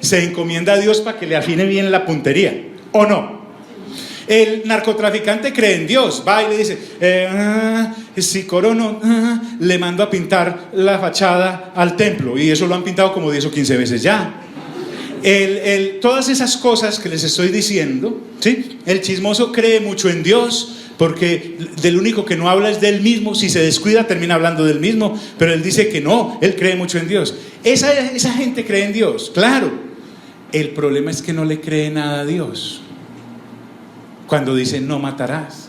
[SPEAKER 1] se encomienda a Dios para que le afine bien la puntería, ¿o no? El narcotraficante cree en Dios, va y le dice, si corono, le mando a pintar la fachada al templo, y eso lo han pintado como 10 o 15 veces ya. Todas esas cosas que les estoy diciendo, ¿sí? El chismoso cree mucho en Dios, porque del único que no habla es del mismo. Si se descuida termina hablando del mismo, pero él dice que no, él cree mucho en Dios. Esa gente cree en Dios, claro. El problema es que no le cree nada a Dios. Cuando dice no matarás,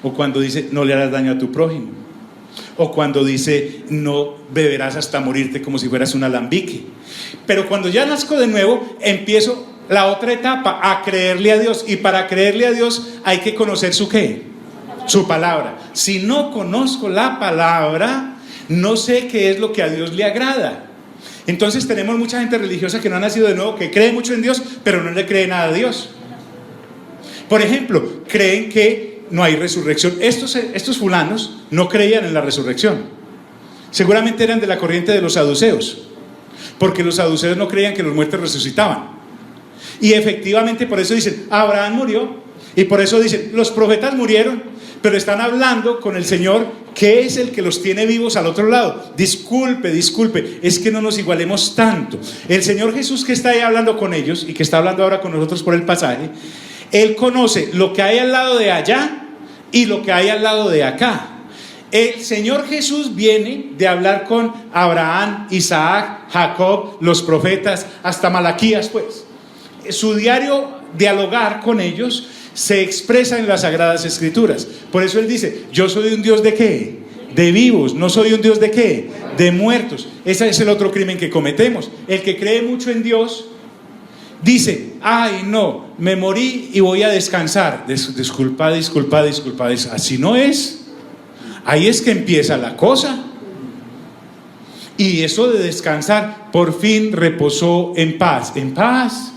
[SPEAKER 1] o cuando dice no le harás daño a tu prójimo, o cuando dice no beberás hasta morirte como si fueras un alambique. Pero cuando ya nazco de nuevo, empiezo la otra etapa, a creerle a Dios. Y para creerle a Dios hay que conocer su ¿qué? Su palabra. Si no conozco la palabra, no sé qué es lo que a Dios le agrada. Entonces tenemos mucha gente religiosa que no ha nacido de nuevo, que cree mucho en Dios, pero no le cree nada a Dios. Por ejemplo, creen que no hay resurrección. Estos fulanos no creían en la resurrección. Seguramente eran de la corriente de los saduceos, porque los saduceos no creían que los muertos resucitaban. Y efectivamente por eso dicen, Abraham murió, y por eso dicen, los profetas murieron, pero están hablando con el Señor, que es el que los tiene vivos al otro lado. Disculpe, es que no nos igualemos tanto. El Señor Jesús, que está ahí hablando con ellos y que está hablando ahora con nosotros por el pasaje, Él conoce lo que hay al lado de allá y lo que hay al lado de acá. El Señor Jesús viene de hablar con Abraham, Isaac, Jacob, los profetas, hasta Malaquías, pues. Su diario dialogar con ellos se expresa en las Sagradas Escrituras. Por eso Él dice, yo soy un Dios ¿de qué? De vivos, no soy un Dios ¿de qué? De muertos. Ese es el otro crimen que cometemos. El que cree mucho en Dios dice, ay no, me morí y voy a descansar. Disculpa, así no es. Ahí es que empieza la cosa. Y eso de descansar, por fin reposó en paz. En paz.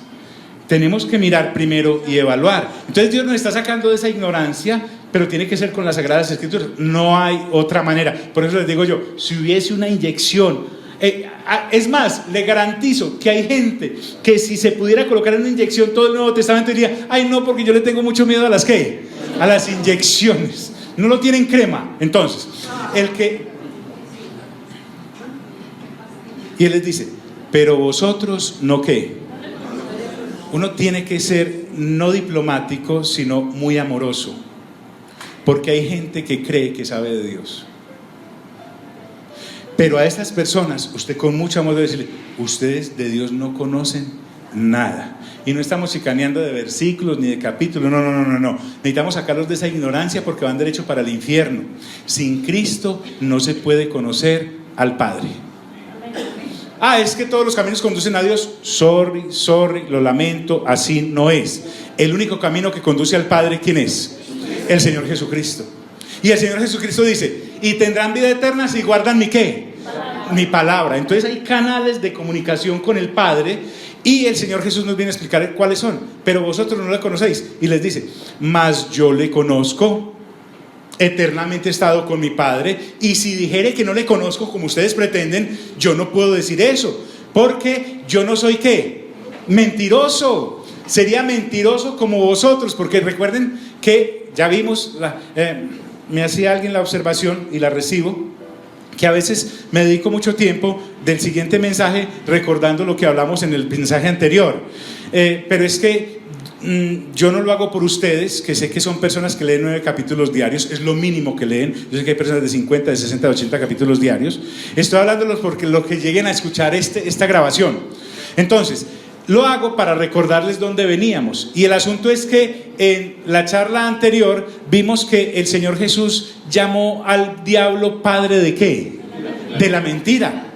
[SPEAKER 1] Tenemos que mirar primero y evaluar. Entonces Dios nos está sacando de esa ignorancia, pero tiene que ser con las Sagradas Escrituras. No hay otra manera. Por eso les digo yo, si hubiese una inyección, es más, le garantizo que hay gente que si se pudiera colocar en una inyección todo el Nuevo Testamento diría, ay no, porque yo le tengo mucho miedo a las ¿qué? A las inyecciones. No lo tienen crema. Entonces, y Él les dice, pero vosotros no ¿qué? Uno tiene que ser no diplomático, sino muy amoroso, porque hay gente que cree que sabe de Dios. Pero a estas personas, usted con mucho amor debe decirle, ustedes de Dios no conocen nada. Y no estamos chicaneando de versículos ni de capítulos, no. Necesitamos sacarlos de esa ignorancia porque van derecho para el infierno. Sin Cristo no se puede conocer al Padre. Es que todos los caminos conducen a Dios. Sorry, lo lamento, así no es. El único camino que conduce al Padre, ¿quién es? El Señor Jesucristo. Y el Señor Jesucristo dice, y tendrán vida eterna si guardan mi ¿qué? Mi palabra. Entonces hay canales de comunicación con el Padre y el Señor Jesús nos viene a explicar cuáles son. Pero vosotros no le conocéis. Y les dice: mas yo le conozco, eternamente he estado con mi Padre, y si dijere que no le conozco como ustedes pretenden, yo no puedo decir eso, porque yo no soy ¿qué? Mentiroso. Sería mentiroso como vosotros, porque recuerden que ya vimos, me hacía alguien la observación y la recibo, que a veces me dedico mucho tiempo del siguiente mensaje recordando lo que hablamos en el mensaje anterior, pero es que yo no lo hago por ustedes, que sé que son personas que leen 9 capítulos diarios, es lo mínimo que leen. Yo sé que hay personas de 50, de 60, de 80 capítulos diarios. Estoy hablándolos porque lo que lleguen a escuchar esta grabación. Entonces, lo hago para recordarles dónde veníamos. Y el asunto es que en la charla anterior vimos que el Señor Jesús llamó al diablo padre ¿de qué? De la mentira.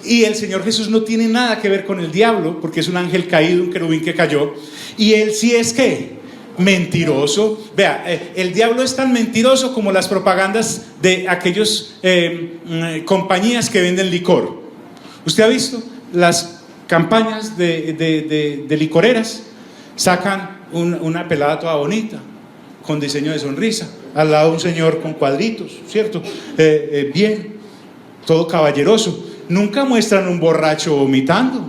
[SPEAKER 1] Y el Señor Jesús no tiene nada que ver con el diablo, porque es un ángel caído, un querubín que cayó. Y él sí es ¿qué? Mentiroso. Vea, el diablo es tan mentiroso como las propagandas de aquellos compañías que venden licor. ¿Usted ha visto las campañas de licoreras? Sacan una pelada toda bonita, con diseño de sonrisa, al lado un señor con cuadritos, ¿cierto? Bien, todo caballeroso. Nunca muestran un borracho vomitando,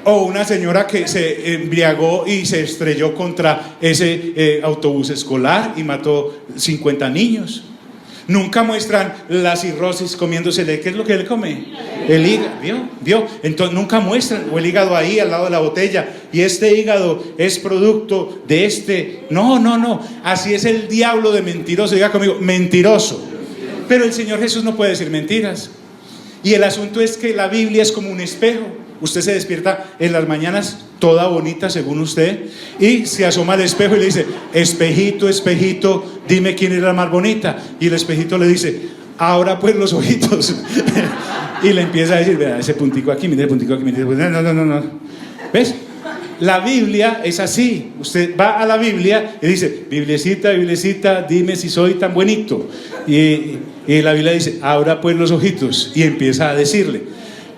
[SPEAKER 1] o una señora que se embriagó y se estrelló contra ese autobús escolar y mató 50 niños. Nunca muestran la cirrosis comiéndosele. ¿Qué es lo que él come? El hígado. ¿Vio? Entonces nunca muestran, o el hígado ahí al lado de la botella, y este hígado es producto de este. No. Así es el diablo de mentiroso. Diga conmigo, mentiroso. Pero el Señor Jesús no puede decir mentiras. Y el asunto es que la Biblia es como un espejo. Usted se despierta en las mañanas toda bonita según usted, y se asoma al espejo y le dice: espejito, espejito, dime quién es la más bonita. Y el espejito le dice: ahora pues los ojitos. Y le empieza a decir: vea, ese puntico aquí, mire el puntico aquí, mire. No. ¿Ves? La Biblia es así. Usted va a la Biblia y dice: Biblicita, dime si soy tan bonito. Y la Biblia dice: ahora pues los ojitos. Y empieza a decirle.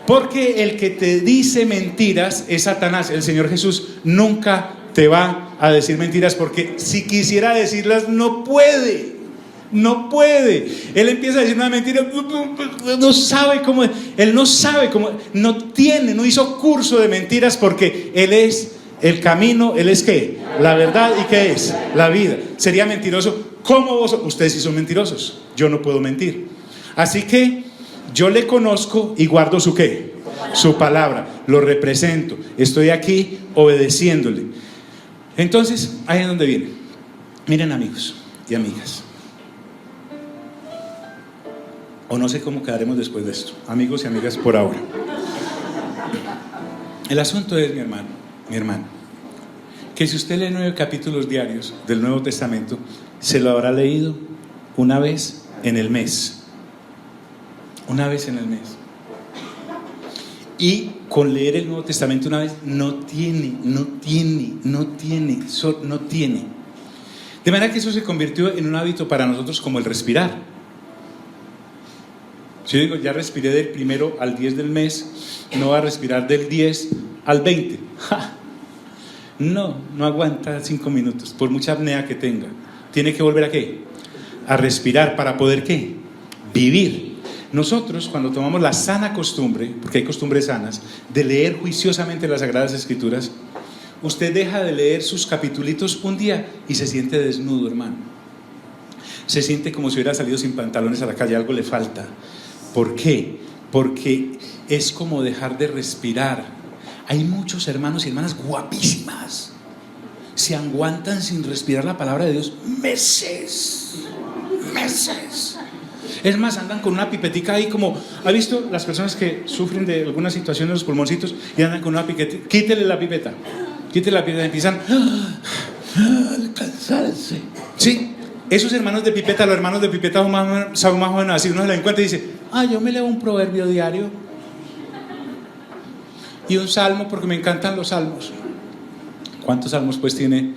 [SPEAKER 1] Porque el que te dice mentiras es Satanás. El Señor Jesús nunca te va a decir mentiras, porque si quisiera decirlas no puede. Él empieza a decir una mentira, no sabe cómo, él no sabe cómo, no hizo curso de mentiras, porque él es el camino, él es ¿qué? La verdad. ¿Y qué es? La vida. Sería mentiroso como vos. Ustedes sí son mentirosos, yo no puedo mentir. Así que yo le conozco y guardo su ¿qué? Su palabra, lo represento, estoy aquí obedeciéndole. Entonces, ahí es donde viene. Miren, amigos y amigas, o no sé cómo quedaremos después de esto, amigos y amigas por ahora. El asunto es, mi hermano, que si usted lee 9 capítulos diarios del Nuevo Testamento, se lo habrá leído una vez en el mes. Una vez en el mes. Y con leer el Nuevo Testamento una vez no tiene. De manera que eso se convirtió en un hábito para nosotros, como el respirar. Si yo digo: ya respiré del 1 al 10 del mes, no va a respirar del 10 al 20. No aguanta 5 minutos, por mucha apnea que tenga. Tiene que volver a ¿qué? A respirar para poder ¿qué? Vivir. Nosotros, cuando tomamos la sana costumbre, porque hay costumbres sanas, de leer juiciosamente las Sagradas Escrituras, usted deja de leer sus capitulitos un día y se siente desnudo, hermano. Se siente como si hubiera salido sin pantalones a la calle, algo le falta. ¿Por qué? Porque es como dejar de respirar. Hay muchos hermanos y hermanas guapísimas, se aguantan sin respirar la palabra de Dios meses. Es más, andan con una pipetica ahí, como, ¿ha visto las personas que sufren de alguna situación en los pulmoncitos y andan con una pipeta? Quítele la pipeta, y empiezan a cansarse. Sí, esos hermanos de pipeta, los hermanos de pipeta son más jóvenes, así uno se la encuentra y dice: yo me leo un proverbio diario y un salmo, porque me encantan los salmos. ¿Cuántos salmos pues tiene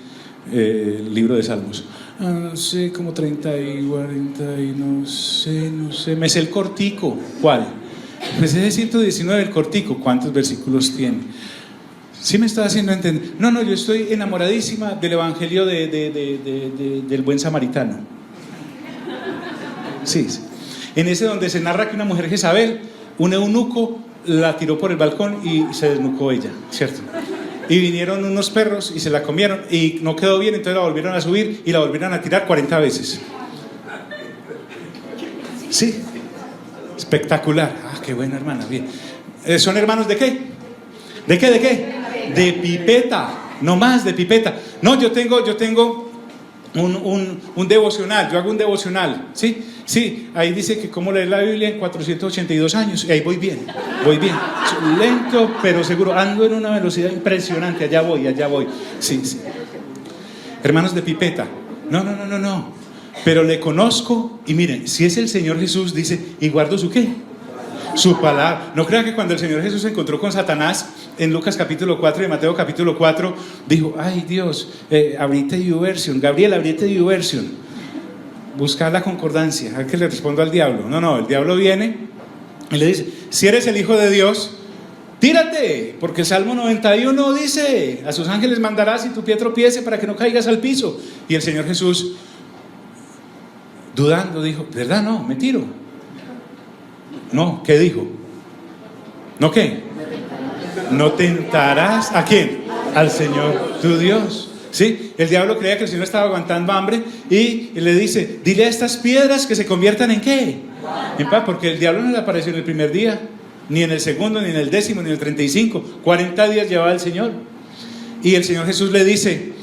[SPEAKER 1] el libro de Salmos? No sé, como 30 y 40 y no sé, me sé el cortico. ¿Cuál? Pues ese 119, el cortico. ¿Cuántos versículos tiene? ¿Sí me está haciendo entender? No, yo estoy enamoradísima del evangelio del buen samaritano. Sí. En ese donde se narra que una mujer Jezabel, un eunuco, la tiró por el balcón y se desnucó ella, ¿cierto? Y vinieron unos perros y se la comieron y no quedó bien, entonces la volvieron a subir y la volvieron a tirar 40 veces. Sí, espectacular. Ah, qué buena hermana, bien. ¿Son hermanos de qué? ¿De qué? De pipeta, no más de pipeta. No, yo tengo un devocional, yo hago un devocional, ¿sí? Ahí dice que cómo leer la Biblia en 482 años, y ahí voy bien, lento pero seguro, ando en una velocidad impresionante, allá voy, sí. Hermanos de pipeta, no, pero le conozco, y miren, si es el Señor Jesús, dice, y guardo su ¿qué? Su palabra. No crean que cuando el Señor Jesús se encontró con Satanás en Lucas capítulo 4 y Mateo capítulo 4 dijo, ay Dios, abrite YouVersion, Gabriel, abrite YouVersion, busca la concordancia, a ver que le respondo al diablo. No, el diablo viene y le dice, si eres el Hijo de Dios, tírate, porque el Salmo 91 dice, a sus ángeles mandarás y tu pie tropiece para que no caigas al piso. Y el Señor Jesús, dudando, dijo, ¿verdad? No, me tiro. No, ¿qué dijo? ¿No qué? No tentarás ¿a quién? Al Señor tu Dios. ¿Sí? El diablo creía que el Señor estaba aguantando hambre y le dice, dile a estas piedras que se conviertan en ¿qué? En paz, porque el diablo no le apareció en el primer día, ni en el segundo, ni en el 10º, ni en el 35. 40 días llevaba el Señor. Y el Señor Jesús le dice,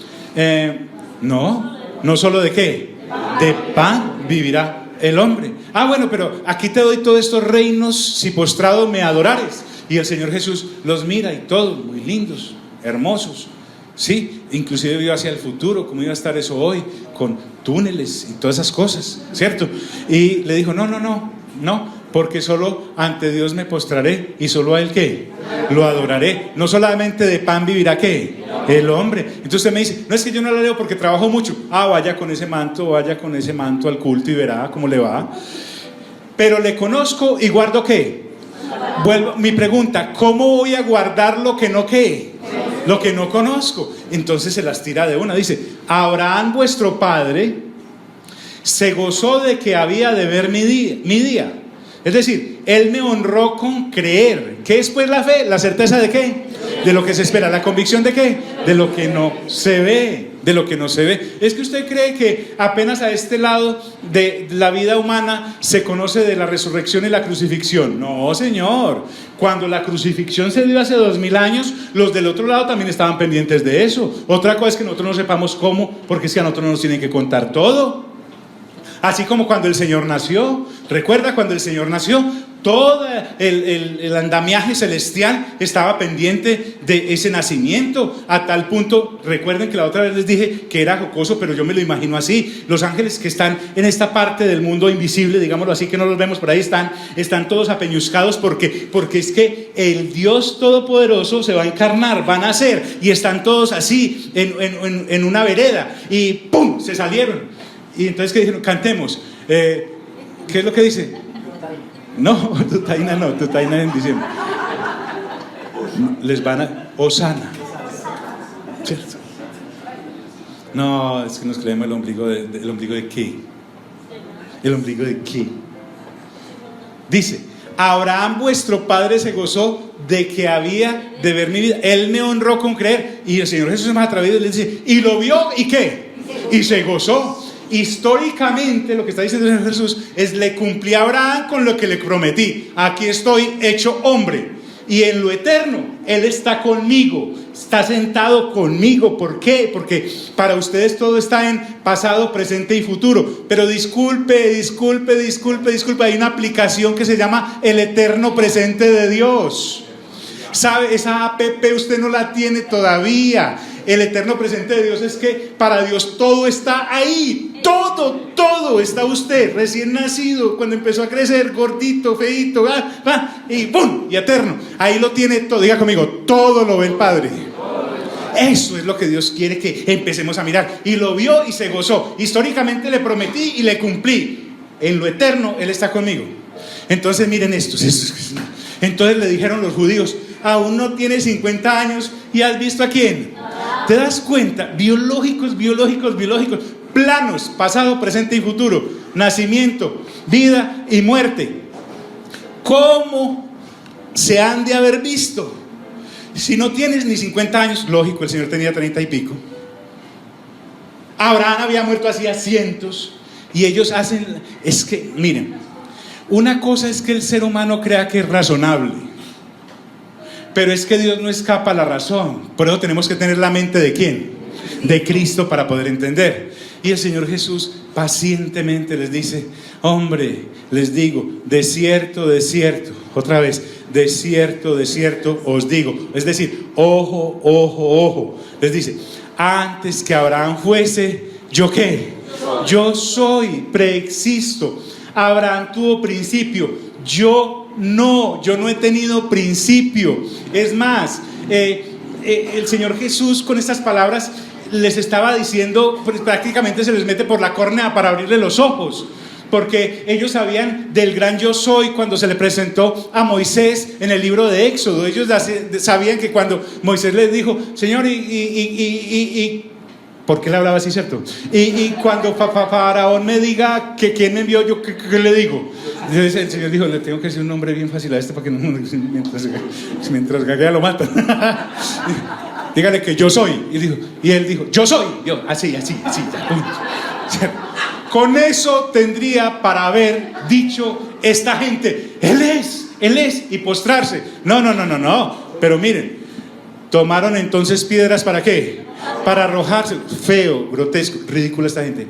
[SPEAKER 1] no solo de ¿qué? De pan vivirá el hombre. Bueno, pero aquí te doy todos estos reinos si postrado me adorares. Y el Señor Jesús los mira y todos muy lindos, hermosos, sí, inclusive vio hacia el futuro cómo iba a estar eso hoy, con túneles y todas esas cosas, ¿cierto? Y le dijo, no, porque solo ante Dios me postraré y solo a Él ¿qué? Lo adoraré. No solamente de pan vivirá ¿qué? El hombre. Entonces usted me dice, no es que yo no lo leo porque trabajo mucho. Vaya con ese manto al culto y verá cómo le va. Pero le conozco y guardo ¿qué? Mi pregunta, ¿cómo voy a guardar lo que no ¿qué? Lo que no conozco. Entonces se las tira de una. Dice, Abraham vuestro padre se gozó de que había de ver mi día. Es decir, él me honró con creer. ¿Qué es pues la fe? La certeza de ¿qué? De lo que se espera. ¿La convicción de qué? De lo que no se ve. Es que usted cree que apenas a este lado de la vida humana se conoce de la resurrección y la crucifixión. No, señor. Cuando la crucifixión se dio hace 2000 años, los del otro lado también estaban pendientes de eso. Otra cosa es que nosotros no sepamos cómo, porque es que a nosotros nos tienen que contar todo. Así como cuando el Señor nació. ¿Recuerda cuando el Señor nació? Todo el andamiaje celestial estaba pendiente de ese nacimiento, a tal punto, recuerden que la otra vez les dije que era jocoso, pero yo me lo imagino así. Los ángeles que están en esta parte del mundo invisible, digámoslo así, que no los vemos por ahí, están todos apeñuscados porque es que el Dios Todopoderoso se va a encarnar, va a nacer, y están todos así en una vereda y ¡pum! Se salieron. Y entonces ¿qué dijeron? Cantemos. ¿Qué es lo que dice? No, Tutaina en diciembre. Les van a Osana, ¿cierto? No, es que nos creemos el ombligo de qué. ¿El ombligo de qué? Dice, Abraham vuestro padre se gozó de que había de ver mi vida. Él me honró con creer. Y el Señor Jesús es más atrevido y le dice, y lo vio, ¿y qué? Y se gozó. Históricamente lo que está diciendo el Señor Jesús es, le cumplí a Abraham con lo que le prometí. Aquí estoy hecho hombre, y en lo eterno Él está conmigo, está sentado conmigo. ¿Por qué? Porque para ustedes todo está en pasado, presente y futuro. Pero disculpe, hay una aplicación que se llama el eterno presente de Dios. ¿Sabe? Esa app usted no la tiene todavía. El eterno presente de Dios es que para Dios todo está ahí. Todo está usted, recién nacido, cuando empezó a crecer, gordito, feíto, y ¡pum! Y eterno. Ahí lo tiene todo. Diga conmigo, todo lo ve el Padre. Eso es lo que Dios quiere que empecemos a mirar. Y lo vio y se gozó. Históricamente le prometí y le cumplí. En lo eterno Él está conmigo. Entonces miren esto. Entonces le dijeron los judíos: aún no tienes 50 años y has visto a quién. ¿Te das cuenta? Biológicos, planos, pasado, presente y futuro, nacimiento, vida y muerte. ¿Cómo se han de haber visto? Si no tienes ni 50 años, lógico, el Señor tenía 30 y pico. Abraham había muerto hacía cientos. Y ellos hacen, es que, miren, una cosa es que el ser humano crea que es razonable, pero es que Dios no escapa a la razón. Por eso tenemos que tener la mente ¿de quién? De Cristo, para poder entender. Y el Señor Jesús pacientemente les dice: hombre, les digo, de cierto, otra vez, de cierto os digo. Es decir, ojo. Les dice: antes que Abraham fuese, ¿yo qué? Yo soy, preexisto. Abraham tuvo principio, yo no he tenido principio. Es más, el Señor Jesús con estas palabras les estaba diciendo, pues prácticamente se les mete por la córnea para abrirle los ojos, porque ellos sabían del gran yo soy cuando se le presentó a Moisés en el libro de Éxodo. Ellos sabían que cuando Moisés les dijo: Señor, ¿por qué le hablaba así, cierto? Y cuando Faraón me diga que quién me envió, yo ¿qué le digo? Entonces el Señor dijo: le tengo que decir un nombre bien fácil a este para que no, mientras gaguea lo mata. Dígale que yo soy. Y él dijo: yo soy. Yo, así, ya, punto. Con eso tendría para haber dicho esta gente: Él es, y postrarse. No. Pero miren, tomaron entonces piedras, ¿para qué? Para arrojarse. Feo, grotesco, ridículo esta gente.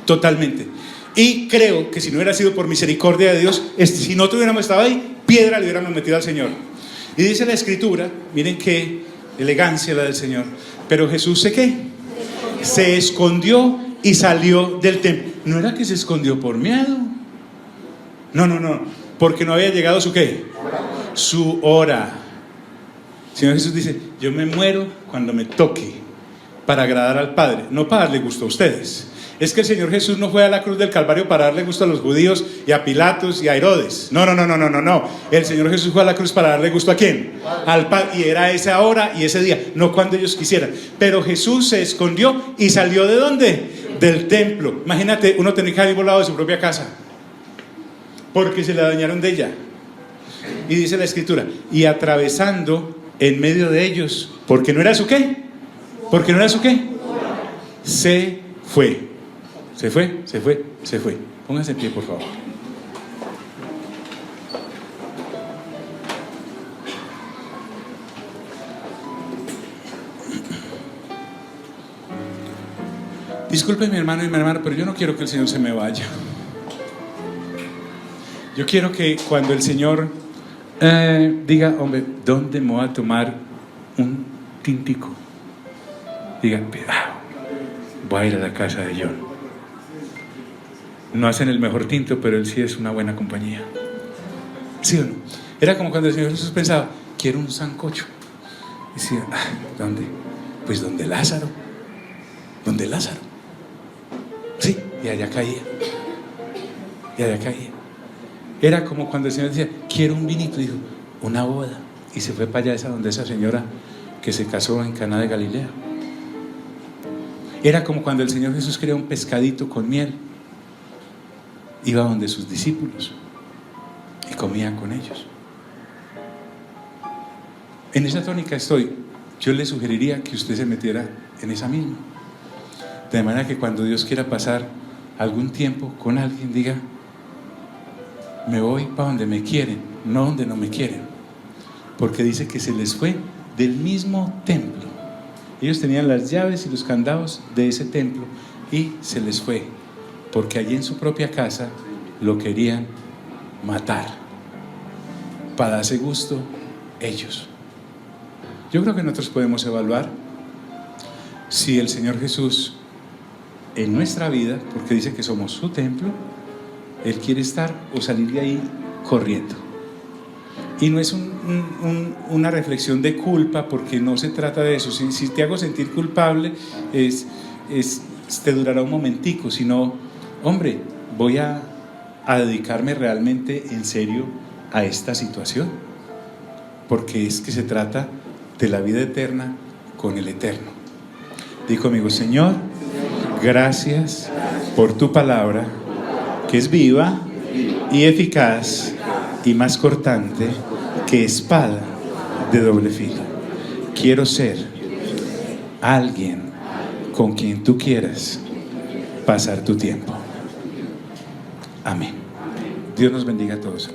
[SPEAKER 1] Totalmente. Y creo que si no hubiera sido por misericordia de Dios, si no tuviéramos estado ahí, piedra le hubiéramos metido al Señor. Y dice la Escritura, miren qué elegancia la del Señor: pero Jesús se escondió y salió del templo. No era que se escondió por miedo. No. Porque no había llegado su ¿qué? Su hora. El Señor Jesús dice: yo me muero cuando me toque, para agradar al Padre, no para darle gusto a ustedes. Es que el Señor Jesús no fue a la cruz del Calvario para darle gusto a los judíos y a Pilatos y a Herodes. No. El Señor Jesús fue a la cruz para darle gusto ¿a quién? Al Padre. Y era esa hora y ese día, no cuando ellos quisieran. Pero Jesús se escondió y salió ¿de dónde? Del templo. Imagínate uno tener que haber volado de su propia casa porque se le dañaron de ella. Y dice la Escritura: y atravesando en medio de ellos, porque no era su qué, se fue. Póngase en pie, por favor. Disculpe mi hermano y mi hermana, pero yo no quiero que el Señor se me vaya. Yo quiero que cuando el Señor diga: hombre, ¿dónde me voy a tomar un tintico? Diga: voy a ir a la casa de John. No hacen el mejor tinto, pero él sí es una buena compañía. ¿Sí o no? Era como cuando el Señor Jesús pensaba: quiero un sancocho. Y decía: ¿dónde? Pues donde Lázaro. Sí, y allá caía. Era como cuando el Señor decía: quiero un vinito. Dijo: una boda. Y se fue para allá, donde esa señora que se casó en Caná de Galilea. Era como cuando el Señor Jesús quería un pescadito con miel. Iba donde sus discípulos y comía con ellos. En esa tónica estoy. Yo le sugeriría que usted se metiera en esa misma, de manera que cuando Dios quiera pasar algún tiempo con alguien, diga: me voy para donde me quieren, no donde no me quieren. Porque dice que se les fue del mismo templo. Ellos tenían las llaves y los candados de ese templo y se les fue, porque allí en su propia casa lo querían matar, para darse gusto ellos. Yo creo que nosotros podemos evaluar si el Señor Jesús en nuestra vida, porque dice que somos su templo, Él quiere estar o salir de ahí corriendo. Y no es una reflexión de culpa, porque no se trata de eso. Si te hago sentir culpable, te durará un momentico, sino, hombre, voy a dedicarme realmente en serio a esta situación, porque es que se trata de la vida eterna con el Eterno. Di conmigo: Señor, gracias por tu palabra, que es viva y eficaz y más cortante que espada de doble filo. Quiero ser alguien con quien tú quieras pasar tu tiempo. Amén. Dios nos bendiga a todos.